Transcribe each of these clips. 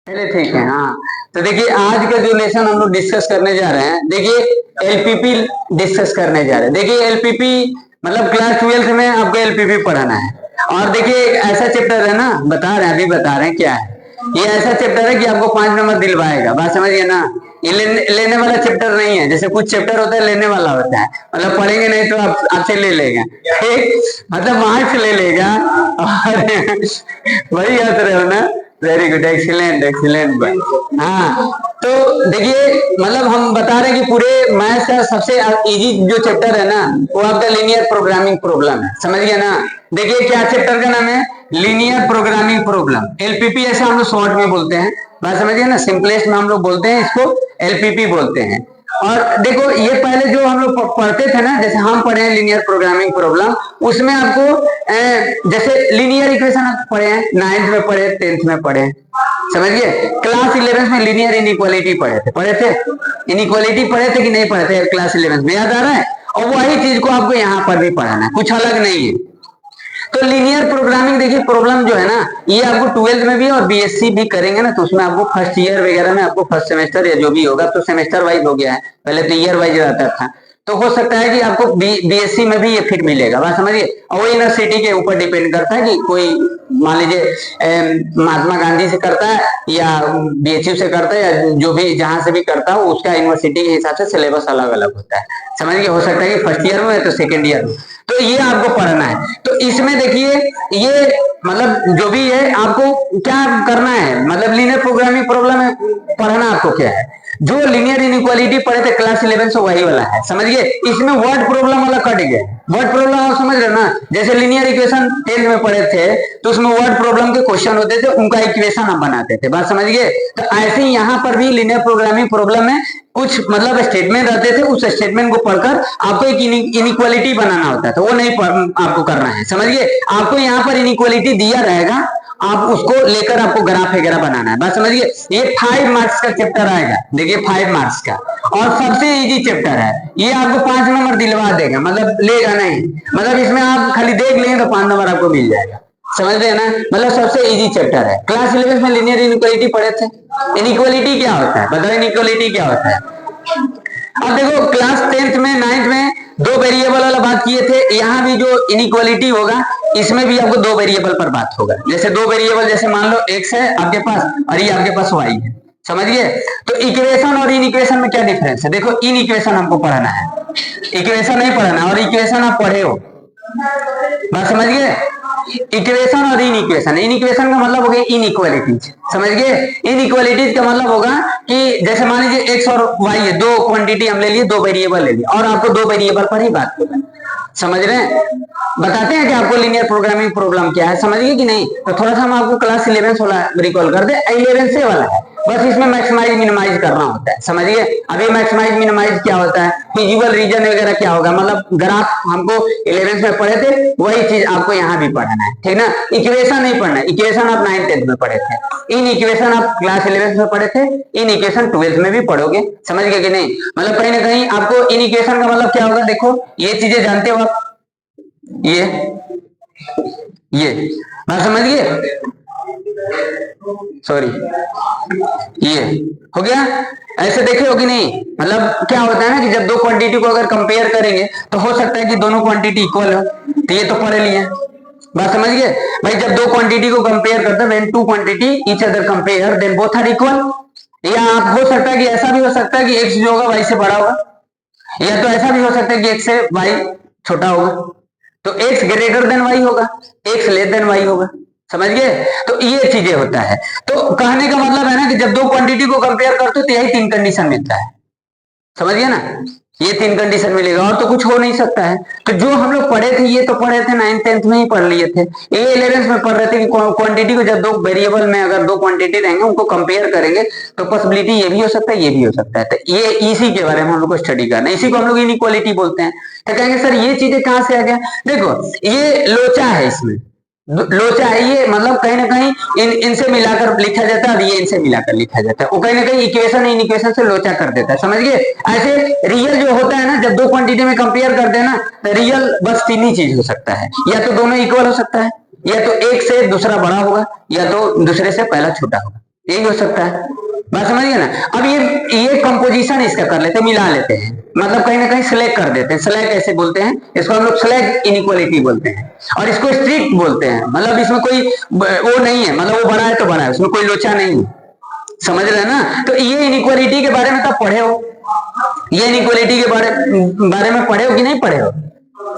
चलिए ठीक है। हाँ, तो देखिए आज का जो लेसन हम लोग डिस्कस करने जा रहे हैं, देखिए एलपीपी डिस्कस करने जा रहे हैं। देखिए एलपीपी मतलब क्लास 12th में आपको एलपीपी पढ़ाना है। और देखिए एक ऐसा चैप्टर है ना, बता रहे हैं अभी बता रहे हैं क्या है। ये ऐसा चैप्टर है कि आपको 5 नंबर दिलवाएगा, बात समझिए ना। ये लेने वाला चैप्टर नहीं है। जैसे कुछ चैप्टर होता है लेने वाला होता है, मतलब पढ़ेंगे नहीं तो आप आपसे ले लेगा, ठीक, मतलब मार्क्स ले लेगा। और वही हंस रहे हो ना, वेरी गुड, एक्सीलेंट एक्सीलेंट। हाँ, तो देखिए मतलब हम बता रहे हैं कि पूरे मैथ्स का सबसे इजी जो चैप्टर है ना, वो आपका लीनियर प्रोग्रामिंग प्रॉब्लम है, समझ गए ना। देखिए क्या चैप्टर का नाम है, लीनियर प्रोग्रामिंग प्रॉब्लम, एलपीपी ऐसा हम लोग शॉर्ट में बोलते हैं, बात समझिए ना, सिंपलेस्ट में हम लोग बोलते हैं इसको, एलपीपी बोलते हैं। और देखो ये पहले जो हम लोग पढ़ते थे ना, जैसे हम पढ़े हैं लीनियर प्रोग्रामिंग प्रॉब्लम, उसमें आपको जैसे लीनियर इक्वेशन आप पढ़े हैं, 9th में पढ़े, 10th में पढ़े, समझिए। क्लास 11th में लीनियर इनइक्वालिटी पढ़े थे, इनइक्वालिटी पढ़े थे कि नहीं पढ़े थे क्लास 11th में, याद आ रहा है। और वही चीज को आपको यहाँ पर भी पढ़ाना है, कुछ अलग नहीं है। तो लीनियर प्रोग्रामिंग देखिए प्रॉब्लम जो है ना, ये आपको 12th में भी और बीएससी भी करेंगे ना, तो उसमें आपको फर्स्ट ईयर वगैरह में आपको फर्स्ट सेमेस्टर या जो भी होगा, तो सेमेस्टर वाइज हो गया है, पहले तो ईयर वाइज रहता था। तो हो सकता है कि आपको बीएससी में भी ये फिट मिलेगा, बात समझिए। और वो यूनिवर्सिटी के ऊपर डिपेंड करता है कि कोई मान लीजिए महात्मा गांधी से करता है या बीएचयू से करता है या जो भी जहां से भी करता हो, उसका यूनिवर्सिटी के हिसाब से सिलेबस अलग अलग होता है, समझिए। हो सकता है कि फर्स्ट ईयर में है तो सेकेंड ईयर में, तो ये आपको पढ़ना है। तो इसमें देखिए ये मतलब जो भी है आपको क्या करना है, मतलब लीनियर प्रोग्रामिंग प्रॉब्लम है पढ़ना आपको क्या है, जो लीनियर इनइक्वालिटी पढ़े थे क्लास 11 से वही वाला है, समझिए। इसमें वर्ड प्रॉब्लम वाला कट गया, वर्ड प्रॉब्लम आप समझ रहे हो ना, जैसे लीनियर इक्वेशन 10th में पढ़े थे, तो उसमें वर्ड प्रॉब्लम के क्वेश्चन होते थे, उनका इक्वेशन हम बनाते थे, बात समझिए। तो ऐसे ही यहाँ पर भी लीनियर प्रोग्रामिंग प्रॉब्लम में कुछ मतलब स्टेटमेंट रहते थे, उस स्टेटमेंट को पढ़कर आपको एक इनइक्वालिटी बनाना होता है, तो वो नहीं आपको करना है, समझिए। आपको यहाँ पर इनइक्वालिटी दिया रहेगा, आप उसको लेकर आपको ग्राफ वगैरह बनाना है, बात समझिए। ये 5 मार्क्स का चैप्टर आएगा, देखिए 5 मार्क्स का, और सबसे इजी चैप्टर है ये, आपको 5 नंबर दिलवा देगा, मतलब लेगा नहीं, मतलब इसमें आप खाली देख लेंगे तो 5 नंबर आपको मिल जाएगा, समझ रहे हैं ना। मतलब सबसे इजी चैप्टर है। क्लास 11 में लीनियर इनइक्वालिटी पढ़े थे, इनइक्वालिटी क्या होता है बताओ, इनइक्वालिटी क्या होता है। अब देखो क्लास 10th में 9th में दो वेरिएबल वाला बात किए थे, यहाँ भी जो इनइक्वालिटी होगा इसमें भी आपको दो वेरिएबल पर बात होगा। जैसे दो वेरिएबल, जैसे मान लो x है आपके पास और ये आपके पास y है, समझिए। तो इक्वेशन और इन इक्वेशन में क्या डिफरेंस है, देखो इन इक्वेशन हमको पढ़ाना है, इक्वेशन नहीं पढ़ाना, और इक्वेशन आप पढ़े हो, बात समझ गए। इक्वेशन और इन इक्वेशन, इन इक्वेशन का मतलब हो गया इनइक्वालिटीज, समझ गए। इनइक्वालिटीज का मतलब होगा कि जैसे मान लीजिए x और y है, दो क्वांटिटी हम ले लिए, दो वेरिएबल ले लिए, और आपको दो वेरिएबल पर ही बात करना, समझ रहे हैं। बताते हैं कि आपको लीनियर प्रोग्रामिंग प्रॉब्लम क्या है, समझिए कि नहीं। तो थोड़ा सा हम आपको क्लास 11 वाला रिकॉल कर दे, 11 से वाला है, बस इसमें मैक्सिमाइज मिनिमाइज करना होता है, समझिए। अभी मैक्सिमाइज मिनिमाइज क्या होता है, फिजिबल रीजन वगैरह क्या होगा, मतलब ग्राफ हमको 11 में पढ़े थे, वही चीज आपको यहाँ भी पढ़ना है, ठीक ना। इक्वेशन नहीं पढ़ना, इक्वेशन आप 9th 10th में पढ़े थे, इन इक्वेशन आप क्लास 11 में पढ़े थे, इन इक्वेशन 12th में भी पढ़ोगे, समझ गए कि नहीं। मतलब कहीं ना कहीं आपको इन इक्वेशन का मतलब क्या होगा, देखो ये चीजें जानते हो आप, ये बात समझ गए, सॉरी, ये हो गया। ऐसे देखे हो कि नहीं, मतलब क्या होता है ना कि जब दो क्वांटिटी को अगर कंपेयर करेंगे तो हो सकता है कि दोनों क्वांटिटी इक्वल हो, तो ये तो पढ़े लिए, बात समझ गए भाई। जब दो क्वांटिटी को कंपेयर करते हैं, when two quantity each other compare then both are equal, या आप हो सकता है कि ऐसा भी हो सकता है कि x जो होगा y से बड़ा होगा, या तो ऐसा भी हो सकता है कि x से y छोटा होगा, तो x ग्रेटर देन y होगा, x लेस देन y होगा, समझ गए। तो ये चीजें होता है। तो कहने का मतलब है ना कि जब दो क्वांटिटी को कंपेयर करते हो तो यही तीन कंडीशन मिलता है, समझिए ना, ये तीन कंडीशन मिलेगा, और तो कुछ हो नहीं सकता है। तो जो हम लोग पढ़े थे, ये तो पढ़े थे 9th 10th में ही पढ़ लिए थे, ये 11th में पढ़ रहे थे कि क्वांटिटी को जब दो वेरिएबल में अगर दो क्वांटिटी रहेंगे उनको कंपेयर करेंगे तो पॉसिबिलिटी ये भी हो सकता है, ये भी हो सकता है। तो ये इसी के बारे में हम लोग को स्टडी करना है, इसी को हम लोग इनइक्वालिटी बोलते हैं। तो कहेंगे सर ये चीजें कहां से आ गया, देखो ये लोचा है, इसमें लोचा है ये, मतलब कहीं ना कहीं इनसे मिलाकर लिखा जाता है और ये इनसे मिलाकर लिखा जाता है, वो कहीं ना कहीं इक्वेशन इन इक्वेशन से लोचा कर देता है, समझ गए। ऐसे रियल जो होता है ना, जब दो क्वांटिटी में कंपेयर करते हैं ना, तो रियल बस तीन ही चीज हो सकता है, या तो दोनों इक्वल हो सकता है, या तो एक से दूसरा बड़ा होगा, या तो दूसरे से पहला छोटा होगा, यही हो सकता है, बात समझिए ना। अब ये कंपोजिशन इसका कर लेते हैं, मिला लेते हैं, मतलब कहीं ना कहीं स्लैग कर देते हैं। स्लैग कैसे बोलते हैं इसको, हम लोग स्लैग इनइक्वालिटी बोलते हैं, और इसको स्ट्रिक्ट बोलते हैं। मतलब इसमें कोई वो नहीं है, मतलब वो बड़ा है तो बड़ा है, उसमें कोई लोचा नहीं है, समझ रहे हैं ना। तो ये इनइक्वालिटी के बारे में तो पढ़े हो, ये इनइक्वालिटी के बारे में पढ़े हो कि नहीं पढ़े हो,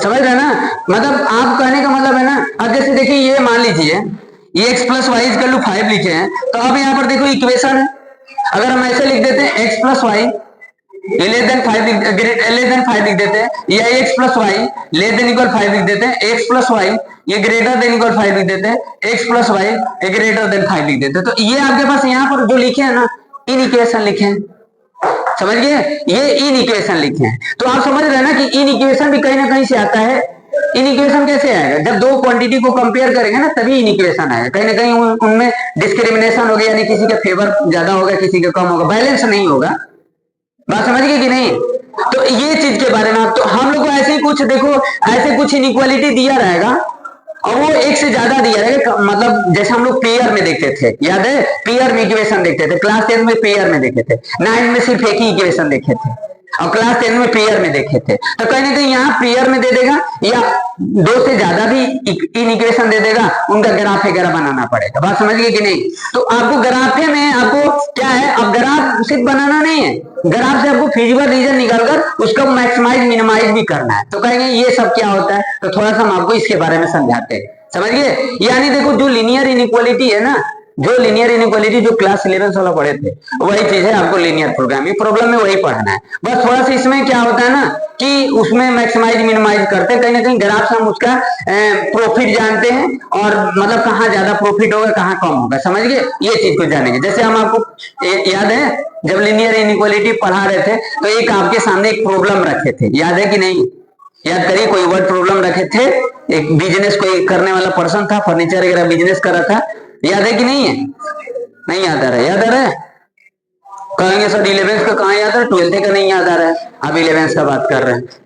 समझ रहे हैं ना। मतलब आप कहने का मतलब है ना, अब जैसे देखिए ये मान लीजिए ये x plus y equal to 5 लिखे हैं, तो अब यहाँ पर देखो इक्वेशन है, अगर हम ऐसे लिख देते हैं x plus y less than 5 लिख देते हैं, या x plus y less than equal 5 लिख देते हैं, x प्लस वाई ये ग्रेटर देन इक्वल 5 लिख देते हैं, x प्लस वाई ये ग्रेटर देन 5 लिख देते हैं। तो ये आपके पास यहाँ पर जो लिखे हैं ना, इन इक्वेशन लिखे हैं, समझ गए, ये इन इक्वेशन लिखे हैं। तो आप समझ रहे हैं ना कि इन इक्वेशन भी कहीं ना कहीं से आता है। इन इक्वेशन कैसे आएगा, जब दो क्वांटिटी को कंपेयर करेंगे ना तभी इन इक्वेशन आएगा। कहीं ना कहीं उनमें डिस्क्रिमिनेशन होगा, यानी किसी का फेवर ज्यादा होगा, किसी का कम होगा, बैलेंस नहीं होगा, बात समझ गए कि नहीं। तो ये चीज के बारे में तो हम लोग को ऐसे ही कुछ देखो, ऐसे कुछ इनइक्वालिटी दिया रहेगा और वो एक से ज्यादा दिया रहेगा। मतलब जैसे हम लोग पेयर में देखते थे, याद है, पेयर में इक्वेशन देखते थे, क्लास 10 में पेयर में देखे थे, 9 में सिर्फ एक ही इक्वेशन देखे थे, और क्लास 10 में पेयर में देखे थे। तो कहीं ना कहीं यहाँ पेयर में दे देगा या दो से ज्यादा भी इन इक्वेशन दे देगा, उनका ग्राफ वगैरह बनाना पड़ेगा, बात समझ गए कि नहीं। तो आपको ग्राफे में आपको क्या है, अब ग्राफ सिर्फ बनाना नहीं है, ग्राफ से आपको फिजिबल रीजन निकालकर उसका मैक्सिमाइज मिनिमाइज भी करना है। तो कहेंगे ये सब क्या होता है, तो थोड़ा सा हम आपको इसके बारे में समझाते हैं, समझ गए। यानी देखो जो लीनियर इनइक्वालिटी है ना, जो लीनियर इनइक्वालिटी जो क्लास 11 वाला पढ़े थे, वही चीज है आपको लीनियर प्रोग्रामिंग प्रॉब्लम में वही पढ़ना है। बस थोड़ा सा इसमें क्या होता है ना कि उसमें मैक्सिमाइज मिनिमाइज करते हैं, कहीं ना कहीं ग्राफ से हम उसका प्रॉफिट जानते हैं, और मतलब कहाँ ज्यादा प्रॉफिट होगा कहाँ कम होगा, समझ गए, ये चीज को जानेंगे। जैसे हम आपको याद है जब लीनियर इनइक्वालिटी पढ़ा रहे थे, तो एक आपके सामने एक प्रॉब्लम रखे थे, याद है कि नहीं, याद करिए, कोई वर्ड प्रॉब्लम रखे थे। एक बिजनेस कोई करने वाला पर्सन था, फर्नीचर वगैरह बिजनेस कर रहा था, याद है कि नहीं है, नहीं याद आ रहा है, याद आ रहा है, कहेंगे सर 11th का कहाँ याद है, 12th का नहीं याद आ रहा है, अब 11th का बात कर रहे हैं,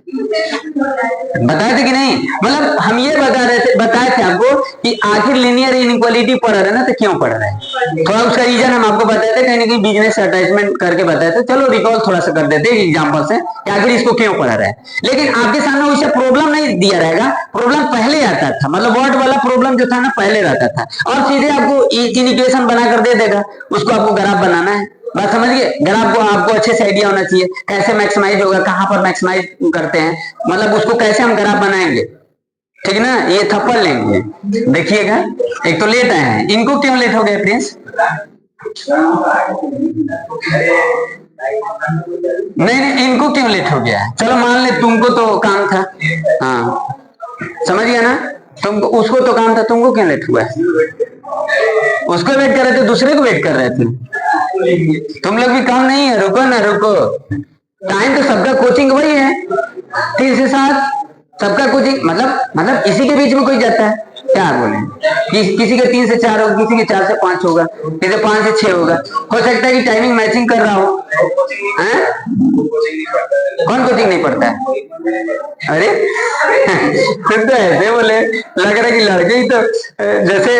बताए थे कि नहीं। मतलब हम ये बताए थे आपको कि आखिर लीनियर इनइक्वालिटी पढ़ रहे हैं ना, तो क्यों पढ़ रहे हैं, थोड़ा उसका रीजन हम आपको बताए थे, कहीं ना कहीं बिजनेस अटैचमेंट करके बताए थे। चलो रिकॉल थोड़ा सा कर देते हैं एग्जाम्पल से कि आखिर इसको क्यों पढ़ रहे हैं। लेकिन आपके सामने वैसे प्रॉब्लम नहीं दिया रहेगा, प्रॉब्लम पहले आता था, मतलब वर्ड वाला प्रॉब्लम जो था ना पहले रहता था, और सीधे आपको इक्वेशन बना कर दे देगा, उसको आपको ग्राफ बनाना है, बात समझ गए। ग्राफ को आपको अच्छे से आइडिया होना चाहिए, कैसे मैक्सिमाइज होगा, कहां पर मैक्सिमाइज करते हैं, मतलब उसको कैसे हम ग्राफ बनाएंगे, ठीक ना। ये थप्पड़ लेंगे, देखिएगा, एक तो लेट आए हैं, इनको क्यों लेट हो गए प्रिंस, नहीं इनको क्यों लेट हो गया, चलो मान ले तुमको तो काम था, हाँ समझ गया ना, तुमको उसको तो काम था, तुमको क्यों लेट हुआ है, उसको वेट कर रहे थे, दूसरे को वेट कर रहे थे, तुम लोग भी काम नहीं है, रुको ना रुको, टाइम तो सबका कोचिंग वही है 3 से 7, सबका कोचिंग, मतलब इसी के बीच में कोई जाता है, क्या बोले, किसी के 3 से 4 होगा, किसी के 4 से 5 होगा, किसी के 5 से 6 होगा, हो सकता है कि टाइमिंग मैचिंग कर रहा हो, कौन कोचिंग नहीं पढ़ता है, अरे फिर तो ऐसे बोले लग रहा है कि लड़के ही तो जैसे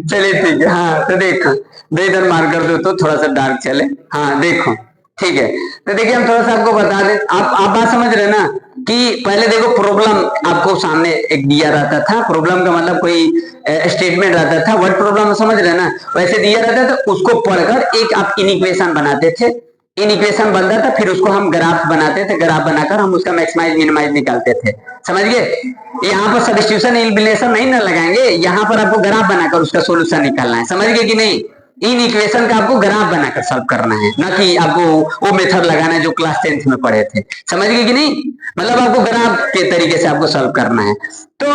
चलिए ठीक है, हाँ तो देखो दे इधर मार कर दो तो थोड़ा सा डार्क चले, हाँ देखो ठीक है। तो देखिए हम थोड़ा सा आपको बता दें, आप बात समझ रहे ना कि पहले देखो प्रॉब्लम आपको सामने एक दिया रहता था, प्रॉब्लम का मतलब कोई स्टेटमेंट रहता था, वर्ड प्रॉब्लम समझ रहे ना, वैसे दिया रहता था, उसको पढ़कर एक आप इनइक्वेशन बनाते थे, इनइक्वेशन बनता था, फिर उसको हम ग्राफ बनाते थे, ग्राफ बनाकर हम उसका मैक्सिमाइज मिनिमाइज निकालते थे, समझ गए। यहाँ पर सब्स्टिट्यूशन एलिमिनेशन नहीं ना लगाएंगे, यहाँ पर आपको ग्राफ बनाकर उसका सोल्यूशन निकालना है, समझ गए कि नहीं। इन इक्वेशन का आपको ग्राफ बनाकर सॉल्व करना है, ना कि आपको वो मेथड लगाना है जो क्लास 10th में पढ़े थे, समझ गए कि नहीं। मतलब आपको ग्राफ के तरीके से आपको सॉल्व करना है। तो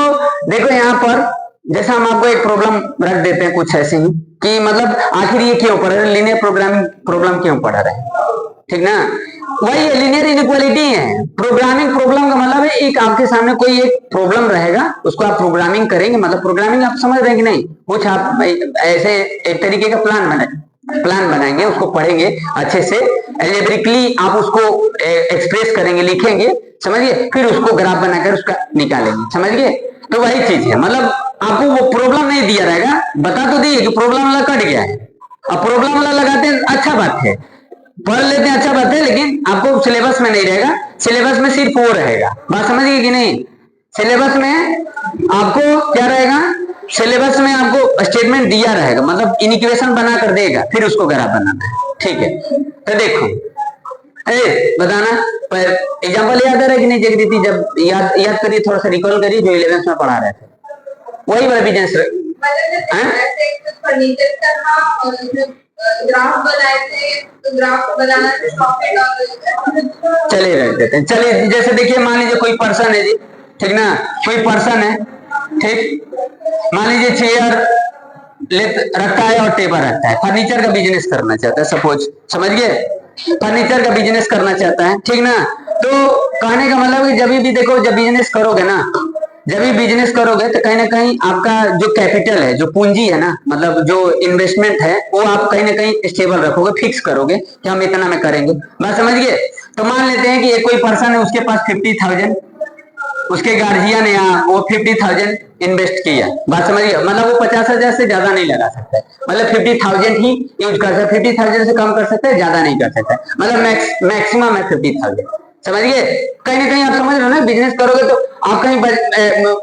देखो यहाँ पर जैसा हम आपको एक प्रॉब्लम रख देते हैं कुछ ऐसे ही कि मतलब आखिर ये क्यों पढ़ रहे हैं, लीनियर प्रोग्रामिंग प्रॉब्लम क्यों पढ़ रहे हैं, ठीक ना। वही लीनियर इनइक्वालिटी है, प्रोग्रामिंग प्रॉब्लम का मतलब है एक आपके सामने कोई एक प्रॉब्लम रहेगा, उसको आप प्रोग्रामिंग करेंगे, मतलब प्रोग्रामिंग आप समझ रहे हैं कि नहीं, कुछ आप ऐसे एक तरीके का प्लान बनाएंगे, उसको पढ़ेंगे अच्छे से, एल्जेब्रिकली आप उसको एक्सप्रेस करेंगे, लिखेंगे, समझिए, फिर उसको ग्राफ बनाकर उसका निकालेंगे, समझ गए। तो वही चीज है, मतलब आपको वो प्रॉब्लम नहीं दिया रहेगा, बता तो दिए कि प्रॉब्लम वाला कट गया है, अब प्रॉब्लम वाला लगाते हैं, अच्छा बात है, पढ़ लेते हैं, अच्छा बात है, लेकिन आपको सिलेबस में नहीं रहेगा, सिलेबस में सिर्फ वो रहेगा। बात समझिए कि नहीं? सिलेबस में आपको क्या रहेगा? सिलेबस में आपको स्टेटमेंट दिया रहेगा, मतलब इनिक्वेशन बना कर देगा, फिर उसको ग्राफ बनाना है। ठीक है, तो देखो बताना, एग्जाम्पल याद आ रहा है कि नहीं जगदीति? जब याद करिए, थोड़ा सा रिकॉल करिए, जो 11th में पढ़ा रहे थे, वही वाला बिजनेस फर्नीचर करना और ग्राफ बनाए थे, तो ग्राफ बनाना चले रहते थे। चलिए, जैसे देखिए, मान लीजिए कोई पर्सन है जी, ठीक ना, कोई पर्सन है, ठीक, मान लीजिए चेयर रखता है और टेबल रखता है, फर्नीचर का बिजनेस करना चाहता है, सपोज, समझ गए, फर्नीचर का बिजनेस करना चाहता है, ठीक ना। तो कहने का मतलब कि जब भी देखो, जब बिजनेस करोगे ना, जब भी बिजनेस करोगे तो कहीं ना कहीं आपका जो कैपिटल है, जो पूंजी है ना, मतलब जो इन्वेस्टमेंट है, वो आप कहीं ना कहीं स्टेबल रखोगे, फिक्स करोगे कि हम इतना में करेंगे। बात समझ गए? तो मान लेते हैं कि एक कोई पर्सन है, उसके पास 50,000, उसके गार्जियन ने वो 50,000 इन्वेस्ट किया। बात समझिए, मतलब वो 50,000 से ज्यादा नहीं लगा सकता है, मतलब 50,000 ही यूज कर सकता है, 50,000 से कम कर सकता है, ज्यादा नहीं कर सकता है, मतलब मैक्सिमम है 50,000। समझिए, कहीं ना कहीं आप समझ रहे हो ना, बिजनेस करोगे तो आप कहीं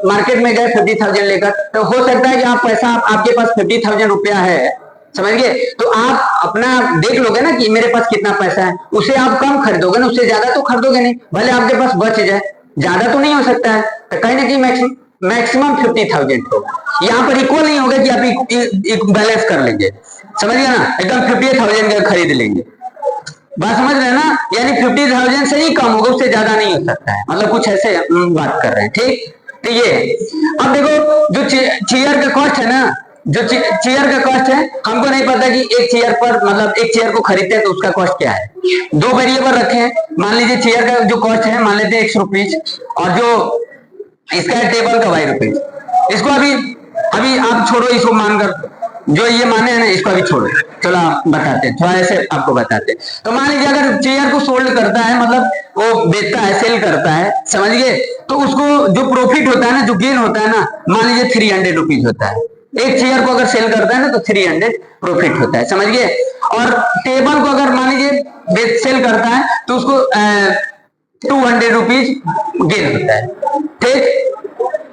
मार्केट में गए 50,000 लेकर, तो हो सकता है कि आप पैसा आपके पास 50,000 रुपया है, समझ गए, तो आप अपना देख लोगे ना कि मेरे पास कितना पैसा है, उसे आप कम खरीदोगे ना, उससे ज्यादा तो खरीदोगे नहीं, भले आपके पास बच जाए, ज्यादा तो नहीं हो सकता है, तो कहीं ना कहीं मैक्सिमम 50,000 होगा। यहाँ पर इक्वल नहीं होगा कि आप एक बैलेंस कर लेंगे, समझिए ना, एकदम 50,000 का खरीद लेंगे। बात समझ रहे हैं ना, यानी 50,000 से ही कम होगा, उससे ज्यादा नहीं हो सकता है, मतलब कुछ ऐसे बात कर रहे हैं, ठीक। तो ये अब देखो, जो चेयर का कॉस्ट है ना, जो चेयर का कॉस्ट है, हमको नहीं पता कि एक चेयर पर, मतलब एक चेयर को खरीदते हैं तो उसका कॉस्ट क्या है। दो वेरिएबल रखे हैं, मान लीजिए चेयर का जो कॉस्ट है मान लेते हैं 100 रुपीज, और जो इसका है टेबल का 22 रुपीज। इसको अभी अभी आप छोड़ो, इसको मानकर, जो ये माने हैं ना, इसको अभी छोड़ो, चलो बताते हैं, थोड़ा ऐसे आपको बताते हैं। तो मान लीजिए अगर चेयर को सोल्ड करता है, मतलब वो बेचता है, सेल करता है, समझ गए, तो उसको जो प्रॉफिट होता है ना, जो गेन होता है ना, मान लीजिए 300 रुपीज होता है। एक चेयर को अगर सेल करता है ना, तो 300 प्रॉफिट होता है, समझ गए। और टेबल को अगर मान लीजिए सेल करता है, तो उसको 200 रुपीज गेन होता है, ठीक।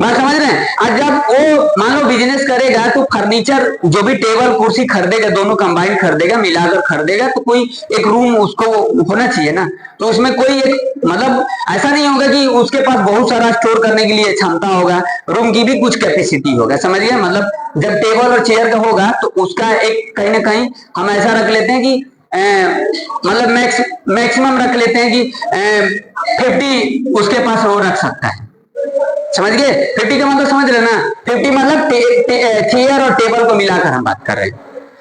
बात समझ रहे हैं? और जब वो मान लो बिजनेस करेगा, तो फर्नीचर जो भी टेबल कुर्सी खरीदेगा, दोनों कंबाइन खरीदेगा, मिलाकर खरीदेगा, तो कोई एक रूम उसको होना चाहिए ना, तो उसमें कोई एक, मतलब ऐसा नहीं होगा कि उसके पास बहुत सारा स्टोर करने के लिए क्षमता होगा, रूम की भी कुछ कैपेसिटी होगा, समझिए, मतलब जब टेबल और चेयर का होगा, तो उसका एक कहीं ना कहीं हम ऐसा रख लेते हैं कि मतलब मैक्सिमम रख लेते हैं कि 50 उसके पास वो रख सकता है, समझ गए। 50 का मतलब समझ रहे ना, 50 मतलब चेयर और टेबल को मिलाकर हम बात कर रहे हैं,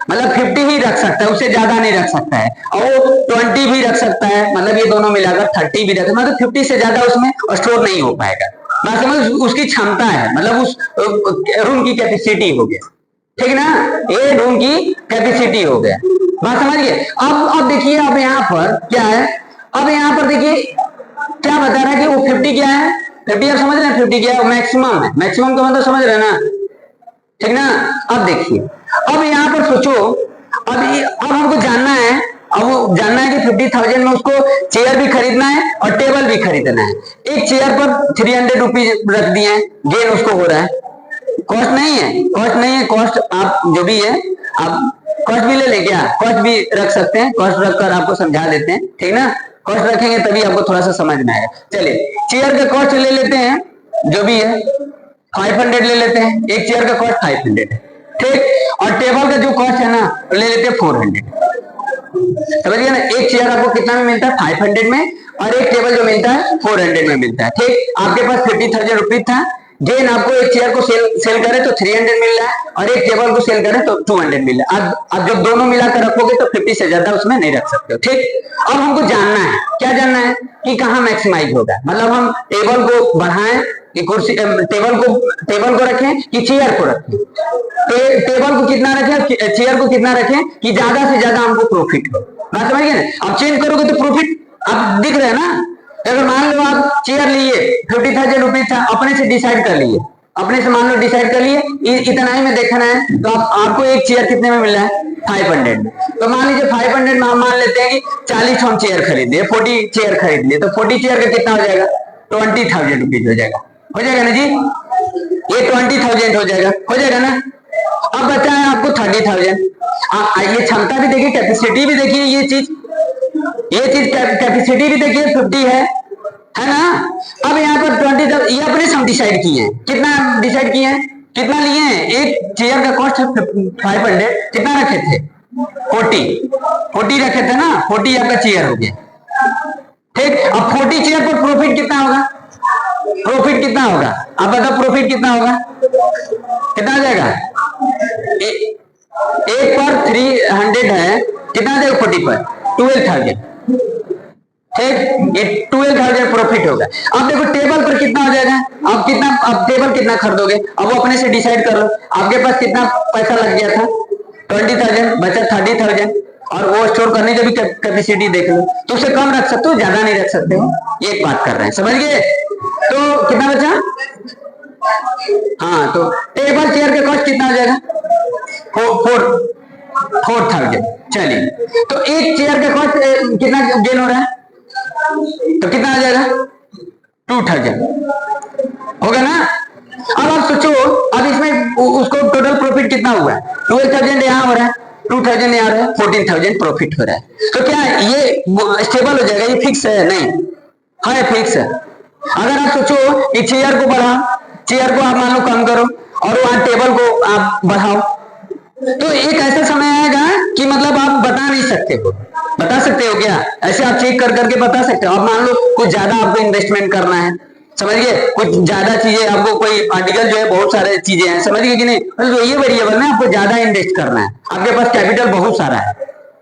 मतलब 50 ही रख सकता है, उससे ज्यादा नहीं रख सकता है, और 20 भी रख सकता है, मतलब ये दोनों मिलाकर 30 भी रख, मतलब 50 से ज्यादा उसमें स्टोर नहीं हो पाएगा। बात समझ, उसकी क्षमता है, मतलब उस रूम की कैपेसिटी हो गया, ठीक ना, ये रूम की कैपेसिटी हो गया। बात समझ गए। अब देखिए, अब यहाँ पर क्या है, अब यहाँ पर देखिए क्या बता रहा है कि वो 50 क्या है, 50 आप समझ रहे हैं, 50 क्या है, मैक्सिमम है, मैक्सिमम का मतलब समझ रहे हैं ना, ठीक ना। अब देखिए, अब यहाँ पर सोचो, अब हमको जानना है, अब वो जानना है कि 50,000 में उसको चेयर भी खरीदना है और टेबल भी खरीदना है। एक चेयर पर 300 रुपीज रख दिए हैं, गेन उसको हो रहा है, कॉस्ट नहीं है, कॉस्ट नहीं है, कॉस्ट आप जो भी है, आप कॉस्ट भी ले ले, क्या कॉस्ट भी रख सकते हैं, कॉस्ट रखकर आपको समझा देते हैं, ठीक ना, कॉस्ट रखेंगे तभी आपको थोड़ा सा समझ में आएगा। चलिए, चेयर का कॉस्ट ले लेते हैं, जो भी है 500 ले लेते हैं, एक चेयर का कॉस्ट 500 है, ठीक, और टेबल का जो कॉस्ट है ना, ले लेते हैं 400, समझिए ना, एक चेयर आपको कितना में मिलता है, 500 में, और एक टेबल जो मिलता है 400 में मिलता है, ठीक। आपके पास 50,000 रुपीज था, गेन आपको एक चेयर को सेल करे तो 300 मिल रहा है, और एक टेबल को सेल करे तो 200 मिल रहा है। अब जब दोनों मिलाकर रखोगे तो 50 से ज्यादा उसमें नहीं रख सकते हो, ठीक। अब हमको जानना है, क्या जानना है कि कहाँ मैक्सिमाइज होगा, मतलब हम टेबल को बढ़ाएं कि कुर्सी, टेबल को रखें कि चेयर को रखें, टेबल को कितना रखें, चेयर को कितना रखें कि ज्यादा से ज्यादा हमको प्रॉफिट हो। बात समझिए ना, अब चेंज करोगे तो प्रॉफिट अब दिख रहे हैं ना। अगर मान लो आप चेयर लिए, 50,000 रुपीज था, अपने से डिसाइड कर लिए, अपने से मान लो डिसाइड कर लिए इतना ही में देखना है, तो आपको एक चेयर कितने में मिल रहा है 500 में। तो मान लीजिए 500 में हम मान लेते हैं कि 40 हम चेयर खरीद लिए, 40 चेयर खरीद लिए, तो 40 चेयर का कितना हो जाएगा 20,000 रुपीज हो जाएगा ना जी, ये 20,000 हो जाएगा ना। अब बचा है आपको 30,000। ये क्षमता भी देखिए, कैपेसिटी भी देखिए, ये चीज कैपेसिटी भी देखिए 50 है ना। अब यहाँ पर 20,000 ये अपने हम डिसाइड किए हैं, कितना डिसाइड किए हैं, कितना लिए हैं, एक चेयर का कॉस्ट 500, कितना रखे थे 40 रखे थे ना, 40 आपका चेयर हो गया, ठीक। अब 40 चेयर पर प्रॉफिट कितना होगा, आप बताओ प्रॉफिट कितना होगा, कितना आ जाएगा, एक पर 300 है, कितना आ जाएगा 40 पर 12,000, ठीक, ये 12,000 प्रॉफिट होगा। अब देखो टेबल पर कितना हो जाएगा, अब टेबल कितना खरीदोगे, अब वो अपने से डिसाइड कर लो, आपके पास कितना पैसा लग गया था 20,000, बचा 30,000, और वो स्टोर करने की भी कैपेसिटी देख लो, तो उसे कम रख सकते हो, ज्यादा नहीं रख सकते हो, ये एक बात कर रहे हैं, समझ गए। तो कितना बचा, हाँ, तो टेबल चेयर के कॉस्ट कितना हो जाएगा 4,000। चलिए, तो एक चेयर का कॉस्ट कितना गेन हो रहा है, तो कितना आ जाएगा 2,000 होगा ना। अब आप सोचो, अब इसमें उसको टोटल प्रॉफिट कितना हुआ है, 12,000 यहाँ हो रहा है, 2,000 यहाँ हो रहा है, 14,000 प्रॉफिट हो रहा है। तो क्या ये स्टेबल हो जाएगा, ये फिक्स है, नहीं है, फिक्स है। अगर आप सोचो कि चेयर को आप मान लो कम करो, और वहां टेबल को आप बढ़ाओ, तो एक ऐसा समय आएगा कि मतलब आप बता नहीं सकते हो, बता सकते हो क्या, ऐसे आप चेक कर करके बता सकते हो। आप मान लो कुछ ज्यादा आपको इन्वेस्टमेंट करना है, समझ गए, कुछ ज्यादा चीजें आपको, कोई आर्टिकल जो है बहुत सारे चीजें हैं, समझ गए कि नहीं, तो ये वेरिएबल में आपको ज्यादा इन्वेस्ट करना है, आपके पास कैपिटल बहुत सारा है,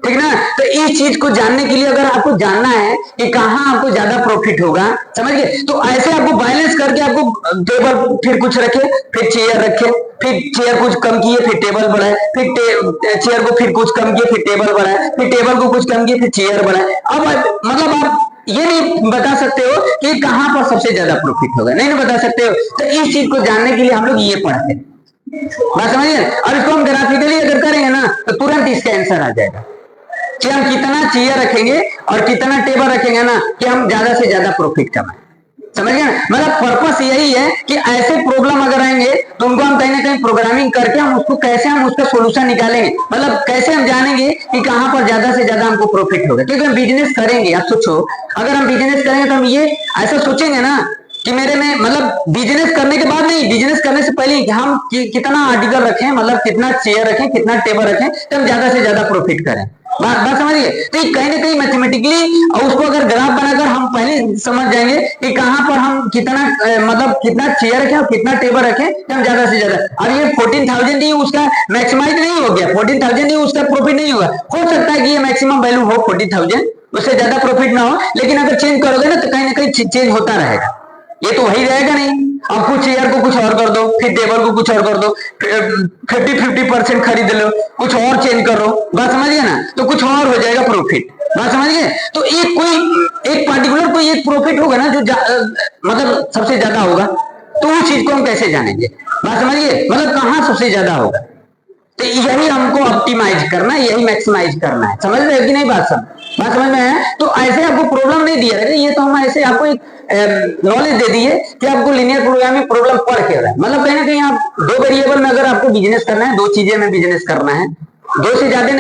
ठीक ना। तो इस चीज को जानने के लिए अगर आपको जानना है कि कहाँ आपको ज्यादा प्रॉफिट होगा, समझ गए, तो ऐसे आपको बैलेंस करके आपको टेबल फिर कुछ रखे, फिर चेयर रखे, फिर चेयर कुछ कम किए, फिर टेबल बढ़ाए, फिर चेयर को फिर कुछ कम किए, फिर टेबल बढ़ाए, फिर टेबल को कुछ कम किए, फिर चेयर बढ़ाए। अब मतलब आप ये नहीं बता सकते हो कि कहाँ पर सबसे ज्यादा प्रॉफिट होगा, नहीं बता सकते हो। तो इस चीज को जानने के लिए हम लोग ये पढ़ते हैं, बात समझिए। और इसको हम ग्राफिकली अगर करेंगे ना, तो तुरंत इसका आंसर आ जाएगा कि हम कितना चेयर रखेंगे और कितना टेबल रखेंगे ना, कि हम ज्यादा से ज्यादा प्रॉफिट कमाएं, समझ गए ना। मतलब पर्पस यही है कि ऐसे प्रॉब्लम अगर आएंगे तो उनको हम कहीं ना कहीं प्रोग्रामिंग करके हम उसका सोल्यूशन निकालेंगे, मतलब कैसे हम जानेंगे कि कहां पर ज्यादा से ज्यादा हमको प्रॉफिट होगा। क्योंकि हम बिजनेस करेंगे, आप सोचो, अगर हम बिजनेस करेंगे तो हम ये ऐसा सोचेंगे ना कि मेरे में, मतलब बिजनेस करने के बाद नहीं, बिजनेस करने से पहले कि हम कितना आर्टिकल रखें, मतलब कितना चेयर रखें, कितना टेबल रखें, तो हम ज्यादा से ज्यादा प्रॉफिट करें। बात समझिए। तो कहीं ना कहीं मैथमेटिकली उसको अगर ग्राफ बनाकर हम पहले समझ जाएंगे कि कहां पर हम कितना मतलब कितना चेयर रखें और कितना टेबल रखें, तो हम ज्यादा से ज्यादा। अब ये 14,000 ही उसका मैक्सिमाइज नहीं हो गया, 14,000 ही उसका प्रॉफिट नहीं होगा, हो सकता है कि ये मैक्सिमम वैल्यू हो 40,000, उससे ज्यादा प्रॉफिट ना हो, लेकिन अगर चेंज करोगे ना तो कहीं ना कहीं चेंज होता रहेगा, ये तो वही रहेगा नहीं। अब कुछ चेयर को कुछ और कर दो, फिर टेबल को कुछ और कर दो, 50% खरीद लो, कुछ और चेंज करो, बात समझिए ना, तो कुछ और हो जाएगा प्रॉफिट, बात समझिए। तो एक पार्टिकुलर कोई एक प्रॉफिट होगा ना जो मतलब सबसे ज्यादा होगा, तो उस चीज को हम कैसे जानेंगे, बात समझिए, मतलब कहाँ सबसे ज्यादा होगा। तो यही हमको ऑप्टिमाइज करना है, यही मैक्सिमाइज करना है, समझ रहे हो कि नहीं, बात समझ में है। तो ऐसे आपको प्रॉब्लम नहीं दिया है, ये तो हम ऐसे आपको एक नॉलेज दे दिए कि आपको लिनियर प्रोग्रामिंग प्रॉब्लम पढ़ के रहा है, मतलब कहीं ना कहीं आप दो वेरिएबल में अगर आपको बिजनेस करना है, दो चीजें में बिजनेस करना है, दो से ज्यादा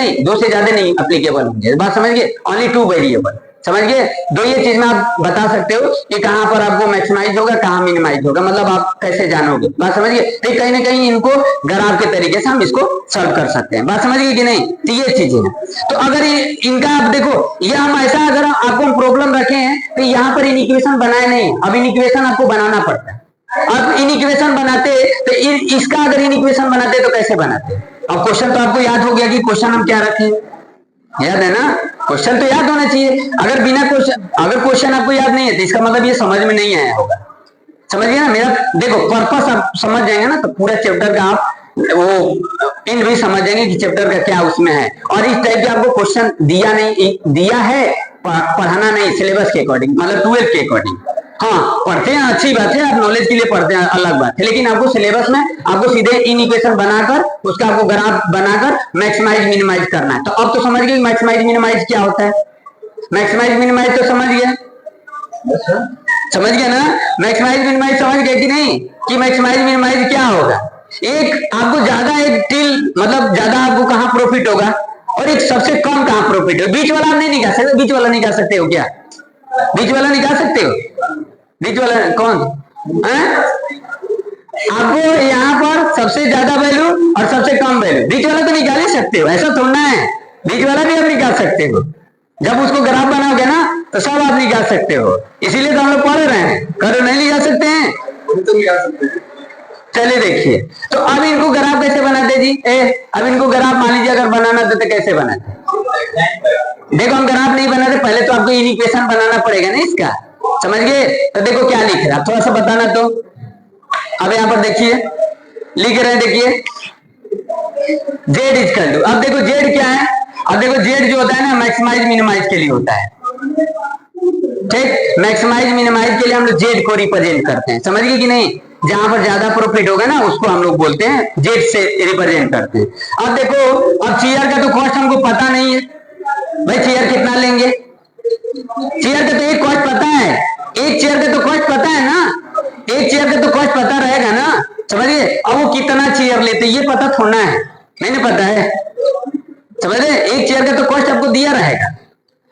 नहीं एप्लीकेबल होंगे, बात समझ गए, ओनली 2 वेरिएबल, समझ गए। दो ये चीज में आप बता सकते हो कि कहां पर आपको मैक्सिमाइज होगा, कहां मिनिमाइज होगा, मतलब आप कैसे जानोगे, बात समझिए। तो कहीं ना कहीं इनको ग्राफ के तरीके से हम इसको सॉल्व कर सकते हैं, बात समझिए कि नहीं। तो ये चीजें हैं। तो अगर इनका आप देखो, ये हम ऐसा अगर आपको प्रॉब्लम रखे हैं तो यहाँ पर इन इक्वेशन बनाए नहीं, अब इन इक्वेशन आपको बनाना पड़ता है। अब इन इक्वेशन बनाते तो इसका अगर इन इक्वेशन बनाते तो कैसे बनाते। अब क्वेश्चन तो आपको याद हो गया कि क्वेश्चन हम क्या रखें, याद है ना, क्वेश्चन तो याद होना चाहिए। अगर बिना क्वेश्चन, अगर क्वेश्चन आपको याद नहीं है तो इसका मतलब ये समझ में नहीं आया होगा, समझिए ना मेरा। देखो पर्पस आप समझ जाएंगे ना तो पूरा चैप्टर का आप वो इन भी समझ जाएंगे कि चैप्टर का क्या उसमें है। और इस टाइप के आपको क्वेश्चन दिया है, पढ़ाना नहीं, सिलेबस के अकॉर्डिंग, मतलब 12 के अकॉर्डिंग, हाँ पढ़ते हैं, अच्छी बात है, आप नॉलेज के लिए पढ़ते हैं, अलग बात है, लेकिन आपको सिलेबस में आपको सीधे इन इक्वेशन बनाकर उसका आपको ग्राफ बनाकर मैक्सिमाइज मिनिमाइज करना है। तो अब तो समझ गए मैक्सिमाइज मिनिमाइज क्या होता है। मैक्सिमाइज मिनिमाइज तो समझ गए, समझ गए ना, मैक्सिमाइज मिनिमाइज समझ गए कि नहीं, कि मैक्सिमाइज मिनिमाइज क्या होगा। एक आपको ज्यादा एक टिल मतलब ज्यादा आपको कहां प्रॉफिट होगा और एक सबसे कम कहां प्रॉफिट हो, बीच वाला आप नहीं निकाल सकते, बीच वाला निकाल सकते हो क्या, बीच वाला निकाल सकते हो, बीच वाला कौन है? आपको यहाँ पर सबसे ज्यादा वैल्यू और सबसे कम वैल्यू, बीच वाला तो निकाल ही सकते हो, ऐसा थोड़ा है, बीच वाला भी आप निकाल सकते हो, जब उसको ग्राफ बनाओगे ना तो सब आप निकाल सकते हो, इसीलिए तो हम लोग पढ़ रहे हैं, कर नहीं निकाल सकते हैं तो निकाल सकते हैं। चलिए देखिए, तो अब इनको ग्राफ कैसे बनाते जी, अब इनको ग्राफ मान लीजिए अगर बनाना तो कैसे बनाते, देखो हम ग्राफ नहीं बनाते, पहले तो आपको इन इक्वेशन बनाना पड़ेगा ना इसका, समझ गए। तो देखो क्या लिख रहा है, थोड़ा सा बताना तो, अब यहाँ पर देखिए लिख रहे हैं, देखिए जेड इक्वल टू, अब देखो जेड क्या है, अब देखो जेड जो होता है ना मैक्सिमाइज मिनिमाइज के लिए होता है, ठीक, मैक्सिमाइज मिनिमाइज के लिए हम लोग जेड को रिप्रेजेंट करते हैं, समझ गए कि नहीं, जहां पर ज्यादा प्रॉफिट होगा ना उसको हम लोग बोलते हैं जेड से रिप्रेजेंट करते हैं। अब देखो अब चेयर का तो कॉस्ट हमको पता नहीं है भाई, चेयर कितना लेंगे, चेयर का तो एक कॉस्ट पता है, एक चेयर का तो कॉस्ट पता है ना, एक चेयर का तो कॉस्ट पता रहेगा ना, समझिए। अब वो कितना चेयर लेते ये पता थोड़ा है, नहीं पता है, समझे, एक चेयर का तो कॉस्ट आपको दिया रहेगा,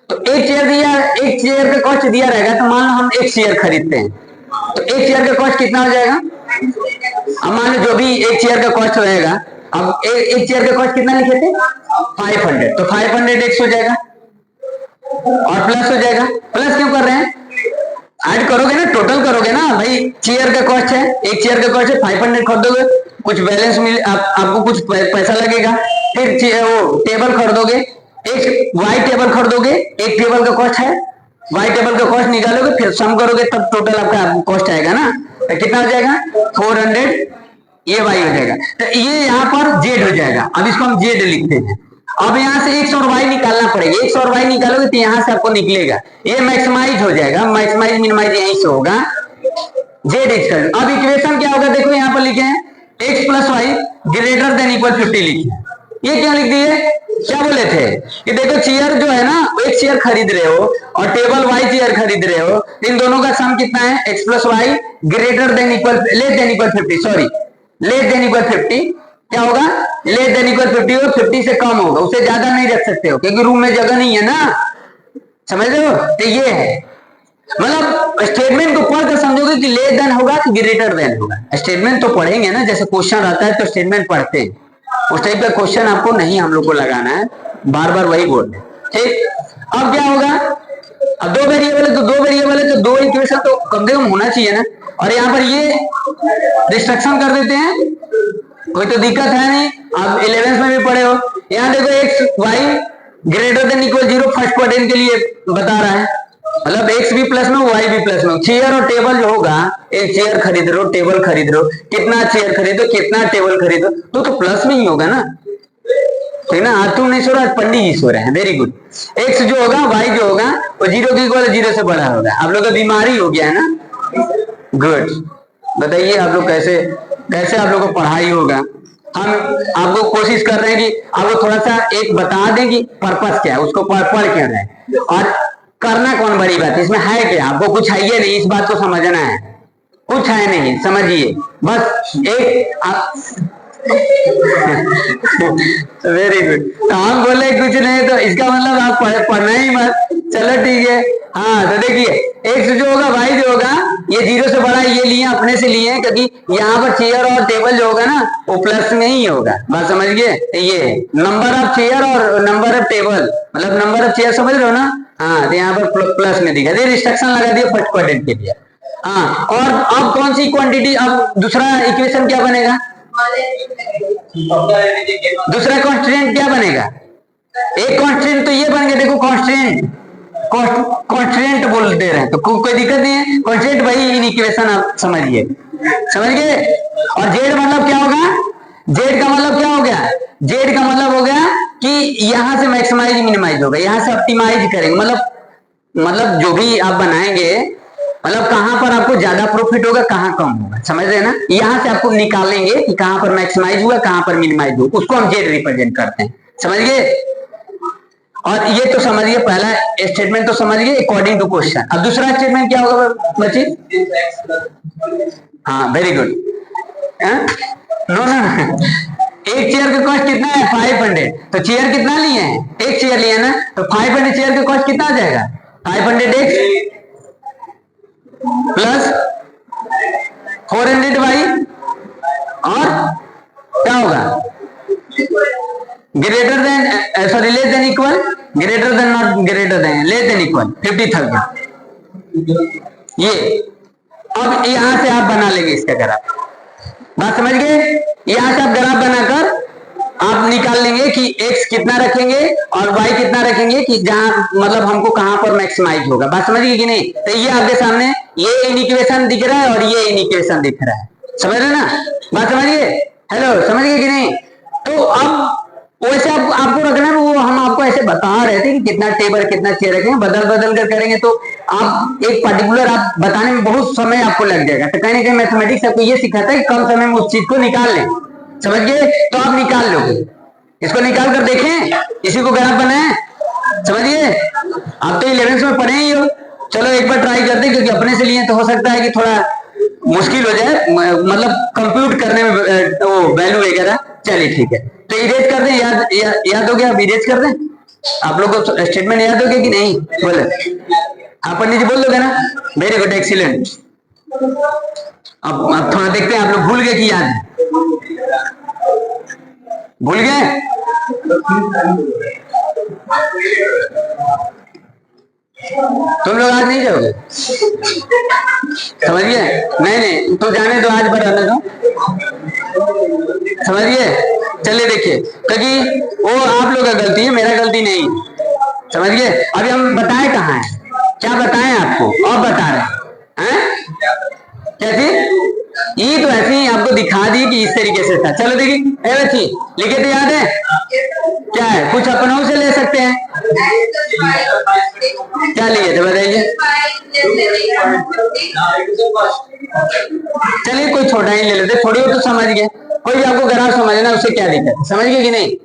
तो एक चेयर दिया, एक चेयर का कॉस्ट दिया रहेगा, तो मान लो हम एक चेयर खरीदते हैं, तो एक चेयर का कॉस्ट कितना हो जाएगा, अब मान लो जो भी एक चेयर का कॉस्ट रहेगा, अब एक चेयर का कॉस्ट कितना लिखे थे 500, तो 500 एक्स हो जाएगा और प्लस हो जाएगा, प्लस क्यों कर रहे हैं, ऐड करोगे ना, टोटल करोगे ना भाई, चेयर का कॉस्ट है, एक चेयर का कॉस्ट है 500 खरीदोगे, कुछ बैलेंस मिल आपको कुछ पैसा लगेगा, फिर वो टेबल खरीदोगे, एक वाई टेबल खरीदोगे, एक टेबल का कॉस्ट है, वाई टेबल का कॉस्ट निकालोगे फिर सम करोगे तब टोटल आपका कॉस्ट आएगा ना, तो कितना हो जाएगा 400, ये वाई हो जाएगा, तो ये यहाँ पर जेड हो जाएगा, अब इसको हम जेड लिखते हैं। अब यहाँ से एक्स और वाई निकालना पड़ेगा, एक्स और वाई निकालोगे तो यहाँ से आपको निकलेगा, ये मैक्सिमाइज हो जाएगा, मैक्सिमाइज मिनिमाइज यहीं से होगा, जेड इक्वल। अब इक्वेशन क्या होगा, देखो यहाँ पर लिखे हैं x plus y greater than equal 50 लिखे, ये क्या लिख दिए, क्या बोले थे कि देखो चेयर जो है ना, एक चेयर खरीद रहे हो और टेबल वाई चेयर खरीद रहे हो, इन दोनों का सम कितना है, x plus y greater than equal, less than equal 50, sorry less than equal 50, क्या होगा, लेस देन इक्वल 50 हो, 50 से कम होगा, उससे ज्यादा नहीं रख सकते हो क्योंकि रूम में जगह नहीं है ना, समझ रहे हो, तो ये है, मतलब स्टेटमेंट को पढ़कर समझोगे कि लेस देन होगा कि ग्रेटर देन होगा, स्टेटमेंट तो पढ़ेंगे ना, जैसे क्वेश्चन आता है तो स्टेटमेंट पढ़ते हैं, उस टाइप का क्वेश्चन आपको नहीं हम लोग को लगाना है, बार बार वही बोल रहे, ठीक। अब क्या होगा, अब दो वेरिएबल है तो दो वेरिएबल है तो दो इक्वेशन तो कम से कम होना चाहिए ना, और यहाँ पर ये डिस्ट्रक्शन कर देते हैं, कोई तो दिक्कत है नहीं, आप 11th में भी पढ़े हो, यहाँ देखो x y greater than equal 0 first quadrant के लिए बता रहा है, मतलब एक्स भी प्लस में वाई भी प्लस में, चेयर और टेबल जो होगा, एक चेयर खरीद रहे हो टेबल खरीद रहे हो, कितना चेयर खरीदो कितना टेबल खरीदो तो प्लस में ही होगा ना, ठीक ना, आज तुम नहीं सो रहा, पंडित जी सो रहे हैं, वेरी गुड। एक्स जो होगा वाई जो होगा वो 0 के इक्वल 0 से बड़ा होगा, आप लोग का बीमारी हो गया है ना, गुड, बताइए आप लोग कैसे कैसे आप लोग को पढ़ाई होगा, हम आपको कोशिश कर रहे हैं कि आपको थोड़ा सा एक बता दें कि पर्पस क्या है, उसको पढ़ क्यों रहे हैं और करना कौन बड़ी बात है, इसमें है क्या, आपको कुछ है ये नहीं, इस बात को समझना है, कुछ है नहीं, समझिए बस एक वेरी गुड, तो हम बोले कुछ नहीं तो इसका मतलब आप पढ़ना ही मत, चलो ठीक है। हाँ तो देखिए एक्स जो होगा वाई जो होगा ये 0 से बड़ा ये लिए अपने से लिए क्योंकि यहाँ पर चेयर और टेबल जो होगा ना वो प्लस में ही होगा, बात समझ गए, ये नंबर ऑफ चेयर और नंबर ऑफ टेबल मतलब नंबर ऑफ चेयर समझ रहे हो ना, हाँ तो यहाँ पर प्लस में दिखा दिया, रिस्ट्रिक्शन लगा दिया फर्स्ट क्वाड्रेंट के लिए। हाँ और अब कौन सी क्वांटिटी, अब दूसरा इक्वेशन क्या बनेगा, दूसरा कॉन्स्टेंट क्या बनेगा, एक कॉन्स्टेंट तो ये बन गया, देखो कॉन्स्टेंट कॉन्स्टेंट बोल दे रहे हैं तो कोई दिक्कत नहीं है, कॉन्स्टेंट भाई इन इक्वेशन आप समझिए, समझ गए। और जेड मतलब क्या होगा, जेड का मतलब क्या हो गया, जेड का मतलब हो गया कि यहां से मैक्सिमाइज मिनिमाइज होगा, यहां से ऑप्टिमाइज करेंगे, मतलब जो भी आप बनाएंगे मतलब कहां पर आपको ज्यादा प्रॉफिट होगा, कहां कम होगा, समझ रहे हैं ना। यहाँ से आपको निकालेंगे कि कहां पर मैक्सिमाइज हुआ, कहां पर मिनिमाइज हुआ, उसको हम जेड रिप्रेजेंट करते हैं, समझ गए। और ये तो समझिए, पहला स्टेटमेंट तो समझिए अकॉर्डिंग टू क्वेश्चन। अब दूसरा स्टेटमेंट क्या होगा बच्चे? हाँ, वेरी गुड। नो नो, एक चेयर का कॉस्ट कितना है? 500। तो चेयर कितना लिए हैं? एक चेयर लिए ना, तो 500 चेयर का कॉस्ट कितना आ जाएगा? 500x प्लस 400y, और क्या होगा? Greater than, sorry, less than equal, greater than, not greater than, less than equal 50,000। ये अब यहां से आप बना लेंगे इसका ग्राफ, बात समझ गए। यहां से आप ग्राफ बनाकर आप निकाल लेंगे कि x कितना रखेंगे और y कितना रखेंगे, कि जहां मतलब हमको कहां पर मैक्सिमाइज होगा, बात समझ गए कि नहीं। तो ये आपके सामने ये इक्वेशन दिख रहा है और ये इक्वेशन दिख रहा है, समझ रहे ना, बात समझ गए। हेलो, समझ गए कि नहीं। तो अब वैसे आपको रखना है, वो हम आपको ऐसे बता रहे थे कि कितना टेबल कितना चेयर रखेंगे, बदल बदल कर करेंगे तो आप एक पर्टिकुलर आप बताने में बहुत समय आपको लग जाएगा। तो कहीं ना कहीं मैथमेटिक्स आपको ये सिखाता है कि कम समय में उस चीज को निकाल लें, समझ गए। तो आप निकाल लोगे, इसको निकाल कर देखें, इसी को ग्राफ बनाए, समझिए। आप तो 11th में पढ़े ही हो, चलो एक बार ट्राई करते, क्योंकि अपने से लिए तो हो सकता है कि थोड़ा मुश्किल हो जाए, मतलब कंप्यूट करने में वो वैल्यू वगैरह। चलिए ठीक है, तो इरेज कर दें, याद हो गया, अब इरेज कर दें। आप लोग को स्टेटमेंट याद हो गया कि नहीं? बोले आप पंडित जी, बोल दोगे ना? Very good, excellent. अब थोड़ा देखते हैं आप लोग भूल गए कि याद है, भूल गए? तुम लोग आज नहीं जाओगे, समझिए। नहीं तो जाने दो, आज पर रहने दो, समझिए। चलिए देखिए, क्योंकि वो आप लोग का गलती है, मेरा गलती नहीं, समझ गए। अभी हम बताएं कहाँ है, क्या बताएं आपको, और बता रहे हैं कैसे? ये तो ऐसे ही आपको दिखा दी कि इस तरीके से था। चलो देखिए, ऐसी लिखे तो याद है क्या है? कुछ अपनों से ले सकते हैं, क्या लिए थे बताइए? चलिए कोई छोटा ही ले लेते, थोड़ी हो तो समझ गए। कोई भी आपको ग्राफ समझना, उससे क्या दिक्कत, समझ गए कि नहीं,